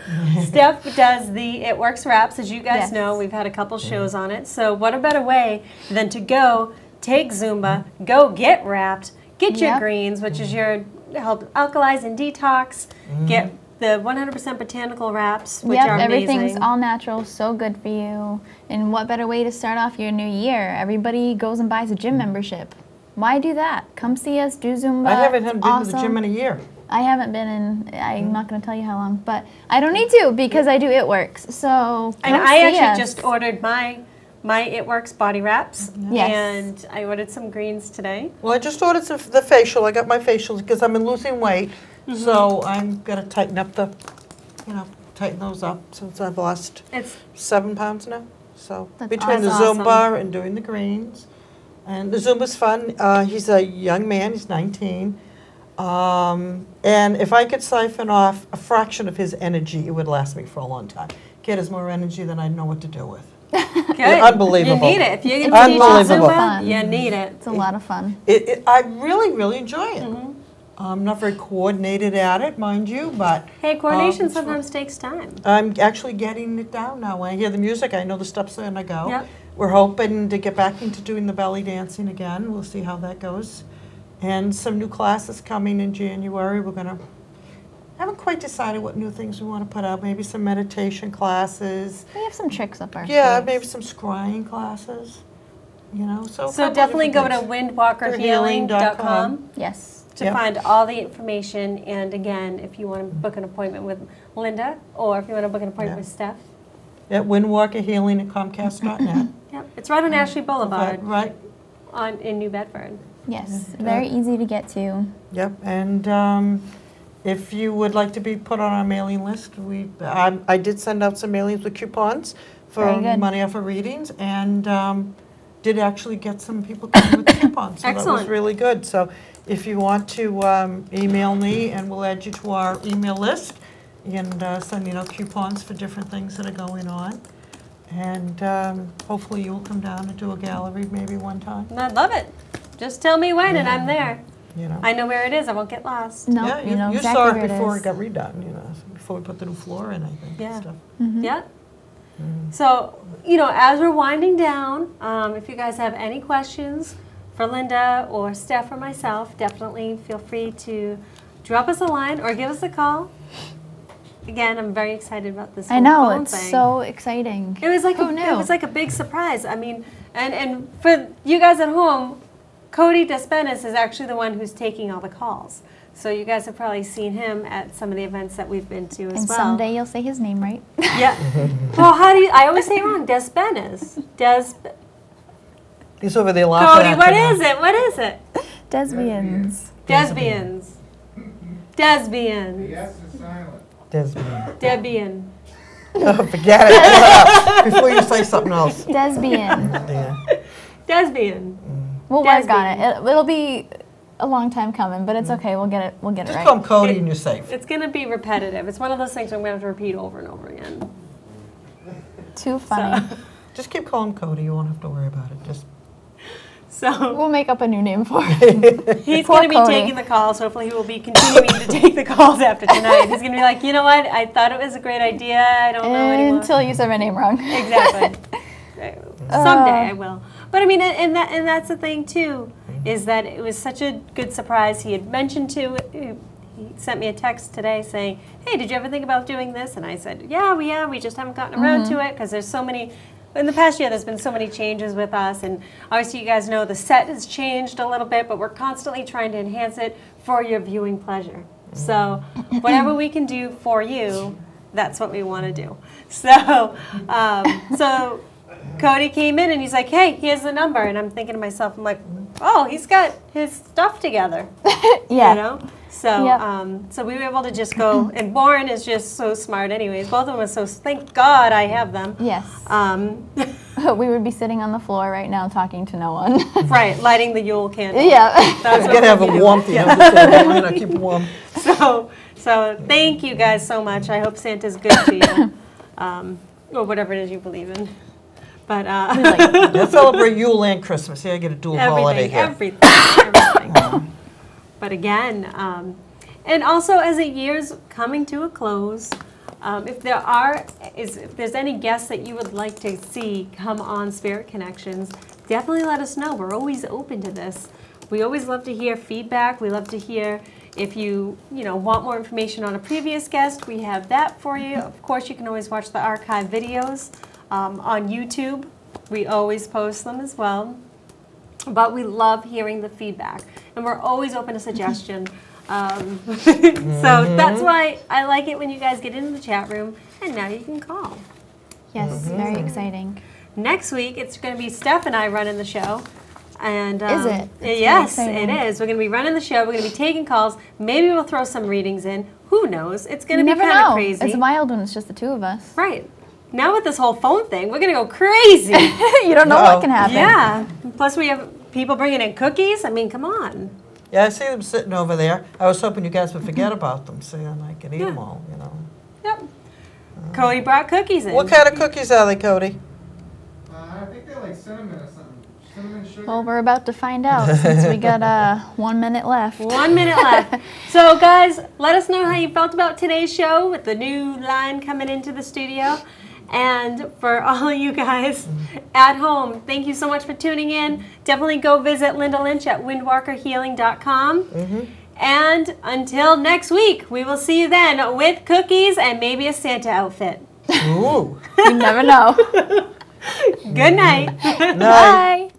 [SPEAKER 1] Steph does the It Works wraps, as you guys
[SPEAKER 2] Yes.
[SPEAKER 1] know. We've had a couple shows on it. So what a better way than to go take Zumba, go get wrapped, get your
[SPEAKER 2] Yep.
[SPEAKER 1] greens, which is your help alkalize and detox, get the 100% botanical wraps, which
[SPEAKER 2] Yep,
[SPEAKER 1] are amazing.
[SPEAKER 2] everything's all natural, so good for you. And what better way to start off your new year? Everybody goes and buys a gym membership. Why do that? Come see us, do Zumba.
[SPEAKER 3] I haven't
[SPEAKER 2] It's
[SPEAKER 3] been
[SPEAKER 2] awesome.
[SPEAKER 3] to the gym in a year.
[SPEAKER 2] I haven't been in, I'm not going to tell you how long, but I don't need to because I do It Works. So
[SPEAKER 1] And
[SPEAKER 2] come
[SPEAKER 1] I
[SPEAKER 2] see
[SPEAKER 1] actually
[SPEAKER 2] us.
[SPEAKER 1] just ordered my It Works body wraps,
[SPEAKER 2] Yes.
[SPEAKER 1] and I ordered some greens today.
[SPEAKER 3] Well, I just ordered the facial. I got my facials because I'm losing weight. So I'm going to tighten up tighten those up since I've lost
[SPEAKER 1] It's
[SPEAKER 3] 7 pounds now. So
[SPEAKER 2] That's
[SPEAKER 3] between the
[SPEAKER 1] awesome.
[SPEAKER 3] Zumba and doing the greens. And the Zumba's fun. He's a young man. He's 19. And if I could siphon off a fraction of his energy, it would last me for a long time. Kid has more energy than I know what to do with.
[SPEAKER 1] good.
[SPEAKER 3] Unbelievable.
[SPEAKER 1] You need it. If you're
[SPEAKER 2] It's
[SPEAKER 1] going to teach
[SPEAKER 3] unbelievable.
[SPEAKER 1] Zumba, you need it.
[SPEAKER 2] It's a lot of fun.
[SPEAKER 3] I really, really enjoy it. I'm not very coordinated at it, mind you, but
[SPEAKER 1] Hey, coordination
[SPEAKER 3] it's fun.
[SPEAKER 1] sometimes takes time.
[SPEAKER 3] I'm actually getting it down now. When I hear the music, I know the steps are gonna go.
[SPEAKER 1] Yep.
[SPEAKER 3] We're hoping to get back into doing the belly dancing again. We'll see how that goes. And some new classes coming in January. Haven't quite decided what new things we want to put out. Maybe some meditation classes.
[SPEAKER 2] We have some tricks up our
[SPEAKER 3] Yeah,
[SPEAKER 2] sleeves.
[SPEAKER 3] maybe some scrying classes. So a
[SPEAKER 1] So
[SPEAKER 3] couple
[SPEAKER 1] definitely
[SPEAKER 3] of
[SPEAKER 1] go
[SPEAKER 3] different
[SPEAKER 1] to
[SPEAKER 3] things.
[SPEAKER 1] windwalkerhealing.com
[SPEAKER 2] Yes.
[SPEAKER 1] to
[SPEAKER 3] Yep.
[SPEAKER 1] find all the information. And again, if you want to book an appointment with Linda, or if you want to book an appointment
[SPEAKER 3] Yeah.
[SPEAKER 1] with Steph,
[SPEAKER 3] At Windwalkerhealing at Comcast.net.
[SPEAKER 1] yep, it's right on Ashley Boulevard
[SPEAKER 3] Right.
[SPEAKER 1] in New Bedford.
[SPEAKER 2] Yes. Very easy to get to.
[SPEAKER 3] Yep, and if you would like to be put on our mailing list, I did send out some mailings with coupons for
[SPEAKER 2] Very good.
[SPEAKER 3] money off of readings, and did actually get some people coming with coupons. So that was
[SPEAKER 1] Excellent.
[SPEAKER 3] really good. So if you want to email me, and we'll add you to our email list, and send coupons for different things that are going on. And hopefully you will come down and do a gallery maybe one time.
[SPEAKER 1] And I'd love it. Just tell me when, and I'm there.
[SPEAKER 3] You know.
[SPEAKER 1] I know where it is. I won't get lost.
[SPEAKER 2] No,
[SPEAKER 3] Yeah,
[SPEAKER 2] you know
[SPEAKER 3] you
[SPEAKER 2] exactly
[SPEAKER 3] saw
[SPEAKER 2] where
[SPEAKER 3] it before
[SPEAKER 2] is.
[SPEAKER 3] it got redone, you know, before we put the new floor in, I think. and
[SPEAKER 1] Yeah.
[SPEAKER 3] stuff.
[SPEAKER 1] Yeah. So, you know, as we're winding down, if you guys have any questions for Linda or Steph or myself, definitely feel free to drop us a line or give us a call. Again, I'm very excited about this whole
[SPEAKER 2] I know,
[SPEAKER 1] phone
[SPEAKER 2] it's
[SPEAKER 1] thing.
[SPEAKER 2] so exciting.
[SPEAKER 1] It was like
[SPEAKER 2] Who
[SPEAKER 1] it
[SPEAKER 2] knew?
[SPEAKER 1] was like a big surprise. I mean, and for you guys at home, Cody Despenis is actually the one who's taking all the calls. So you guys have probably seen him at some of the events that we've been to as
[SPEAKER 2] And
[SPEAKER 1] well.
[SPEAKER 2] someday you'll say his name right.
[SPEAKER 1] Yeah. Well, how do you? I always say it wrong. Despenis.
[SPEAKER 3] He's over there laughing
[SPEAKER 1] Cody,
[SPEAKER 3] at
[SPEAKER 1] what
[SPEAKER 3] you now.
[SPEAKER 1] is it? What is it?
[SPEAKER 2] Desbians.
[SPEAKER 1] Desbians. Desbians.
[SPEAKER 6] Yes is silent.
[SPEAKER 3] Desmond.
[SPEAKER 1] Debian.
[SPEAKER 3] Oh, forget it. Before you say something else.
[SPEAKER 2] Desbian.
[SPEAKER 3] Yeah.
[SPEAKER 1] Desbian.
[SPEAKER 2] We'll work on
[SPEAKER 1] Desbian.
[SPEAKER 2] it. It'll be a long time coming, but it's okay. We'll get it. We'll get it
[SPEAKER 3] Just call him
[SPEAKER 2] right.
[SPEAKER 3] Cody and you're safe.
[SPEAKER 1] It's going to be repetitive. It's one of those things I'm going to have to repeat over and over again.
[SPEAKER 2] Too funny.
[SPEAKER 3] Just keep calling him Cody. You won't have to worry about it. Just
[SPEAKER 1] So
[SPEAKER 2] We'll make up a new name for it.
[SPEAKER 1] he's
[SPEAKER 2] Poor
[SPEAKER 1] going to be
[SPEAKER 2] Cody.
[SPEAKER 1] taking the calls. Hopefully he will be continuing to take the calls after tonight. He's going to be like, you know what? I thought it was a great idea. I don't know anymore.
[SPEAKER 2] Until you said my name wrong.
[SPEAKER 1] Exactly. Someday I will. But I mean, and that's the thing too, is that it was such a good surprise. He had mentioned he sent me a text today saying, hey, did you ever think about doing this? And I said, yeah, we just haven't gotten around to it because there's so many, in the past year there's been so many changes with us, and obviously you guys know the set has changed a little bit, but we're constantly trying to enhance it for your viewing pleasure. So whatever we can do for you, that's what we want to do. So, so Cody came in and he's like, hey, here's the number. And I'm thinking to myself, I'm like, oh, he's got his stuff together.
[SPEAKER 2] Yeah.
[SPEAKER 1] You know? So,
[SPEAKER 2] Yep.
[SPEAKER 1] so we were able to just go, and Warren is just so smart anyways. Both of them are so, thank God I have them.
[SPEAKER 2] Yes. We would be sitting on the floor right now talking to no one.
[SPEAKER 1] Right, lighting the Yule candle.
[SPEAKER 2] Yeah.
[SPEAKER 1] That's
[SPEAKER 3] you gotta have
[SPEAKER 1] we'll
[SPEAKER 3] a
[SPEAKER 1] be
[SPEAKER 3] warmth.
[SPEAKER 1] doing.
[SPEAKER 3] You know, just keep it warm.
[SPEAKER 1] So thank you guys so much. I hope Santa's good to you. Or whatever it is you believe in. But
[SPEAKER 3] You celebrate Yule and Christmas. Yeah, I get a dual holiday
[SPEAKER 1] everything,
[SPEAKER 3] here.
[SPEAKER 1] everything. But again, and also as the year's coming to a close, if there's any guests that you would like to see come on Spirit Connections, definitely let us know. We're always open to this. We always love to hear feedback. We love to hear if you want more information on a previous guest. We have that for you. Of course, you can always watch the archive videos on YouTube. We always post them as well. But we love hearing the feedback, and we're always open to suggestion. So that's why I like it when you guys get into the chat room, and now you can call.
[SPEAKER 2] Yes, very exciting.
[SPEAKER 1] Next week, it's going to be Steph and I running the show. And
[SPEAKER 2] Is it? That's
[SPEAKER 1] yes,
[SPEAKER 2] very
[SPEAKER 1] it
[SPEAKER 2] exciting.
[SPEAKER 1] is. We're going to be running the show. We're going to be taking calls. Maybe we'll throw some readings in. Who knows? It's going to
[SPEAKER 2] You
[SPEAKER 1] be
[SPEAKER 2] never
[SPEAKER 1] kind of
[SPEAKER 2] know.
[SPEAKER 1] crazy.
[SPEAKER 2] It's wild when it's just the two of us.
[SPEAKER 1] Right. Now with this whole phone thing, we're going to go crazy.
[SPEAKER 2] You don't know
[SPEAKER 3] Uh-oh.
[SPEAKER 2] what can happen.
[SPEAKER 1] Yeah. Plus we have people bringing in cookies. I mean, come on.
[SPEAKER 3] Yeah, I see them sitting over there. I was hoping you guys would forget about them, so then I could eat them all, you know.
[SPEAKER 1] Yep. Cody brought cookies in.
[SPEAKER 3] What kind of cookies are they, Cody?
[SPEAKER 6] I think they're like cinnamon or something. Cinnamon sugar.
[SPEAKER 2] Well, we're about to find out since we got 1 minute left.
[SPEAKER 1] 1 minute left. So, guys, let us know how you felt about today's show with the new line coming into the studio. And for all of you guys at home, thank you so much for tuning in. Definitely go visit Linda Lynch at windwalkerhealing.com. And until next week, we will see you then with cookies and maybe a Santa outfit.
[SPEAKER 3] Ooh.
[SPEAKER 2] You never know.
[SPEAKER 1] Good night.
[SPEAKER 3] Night.
[SPEAKER 2] Bye.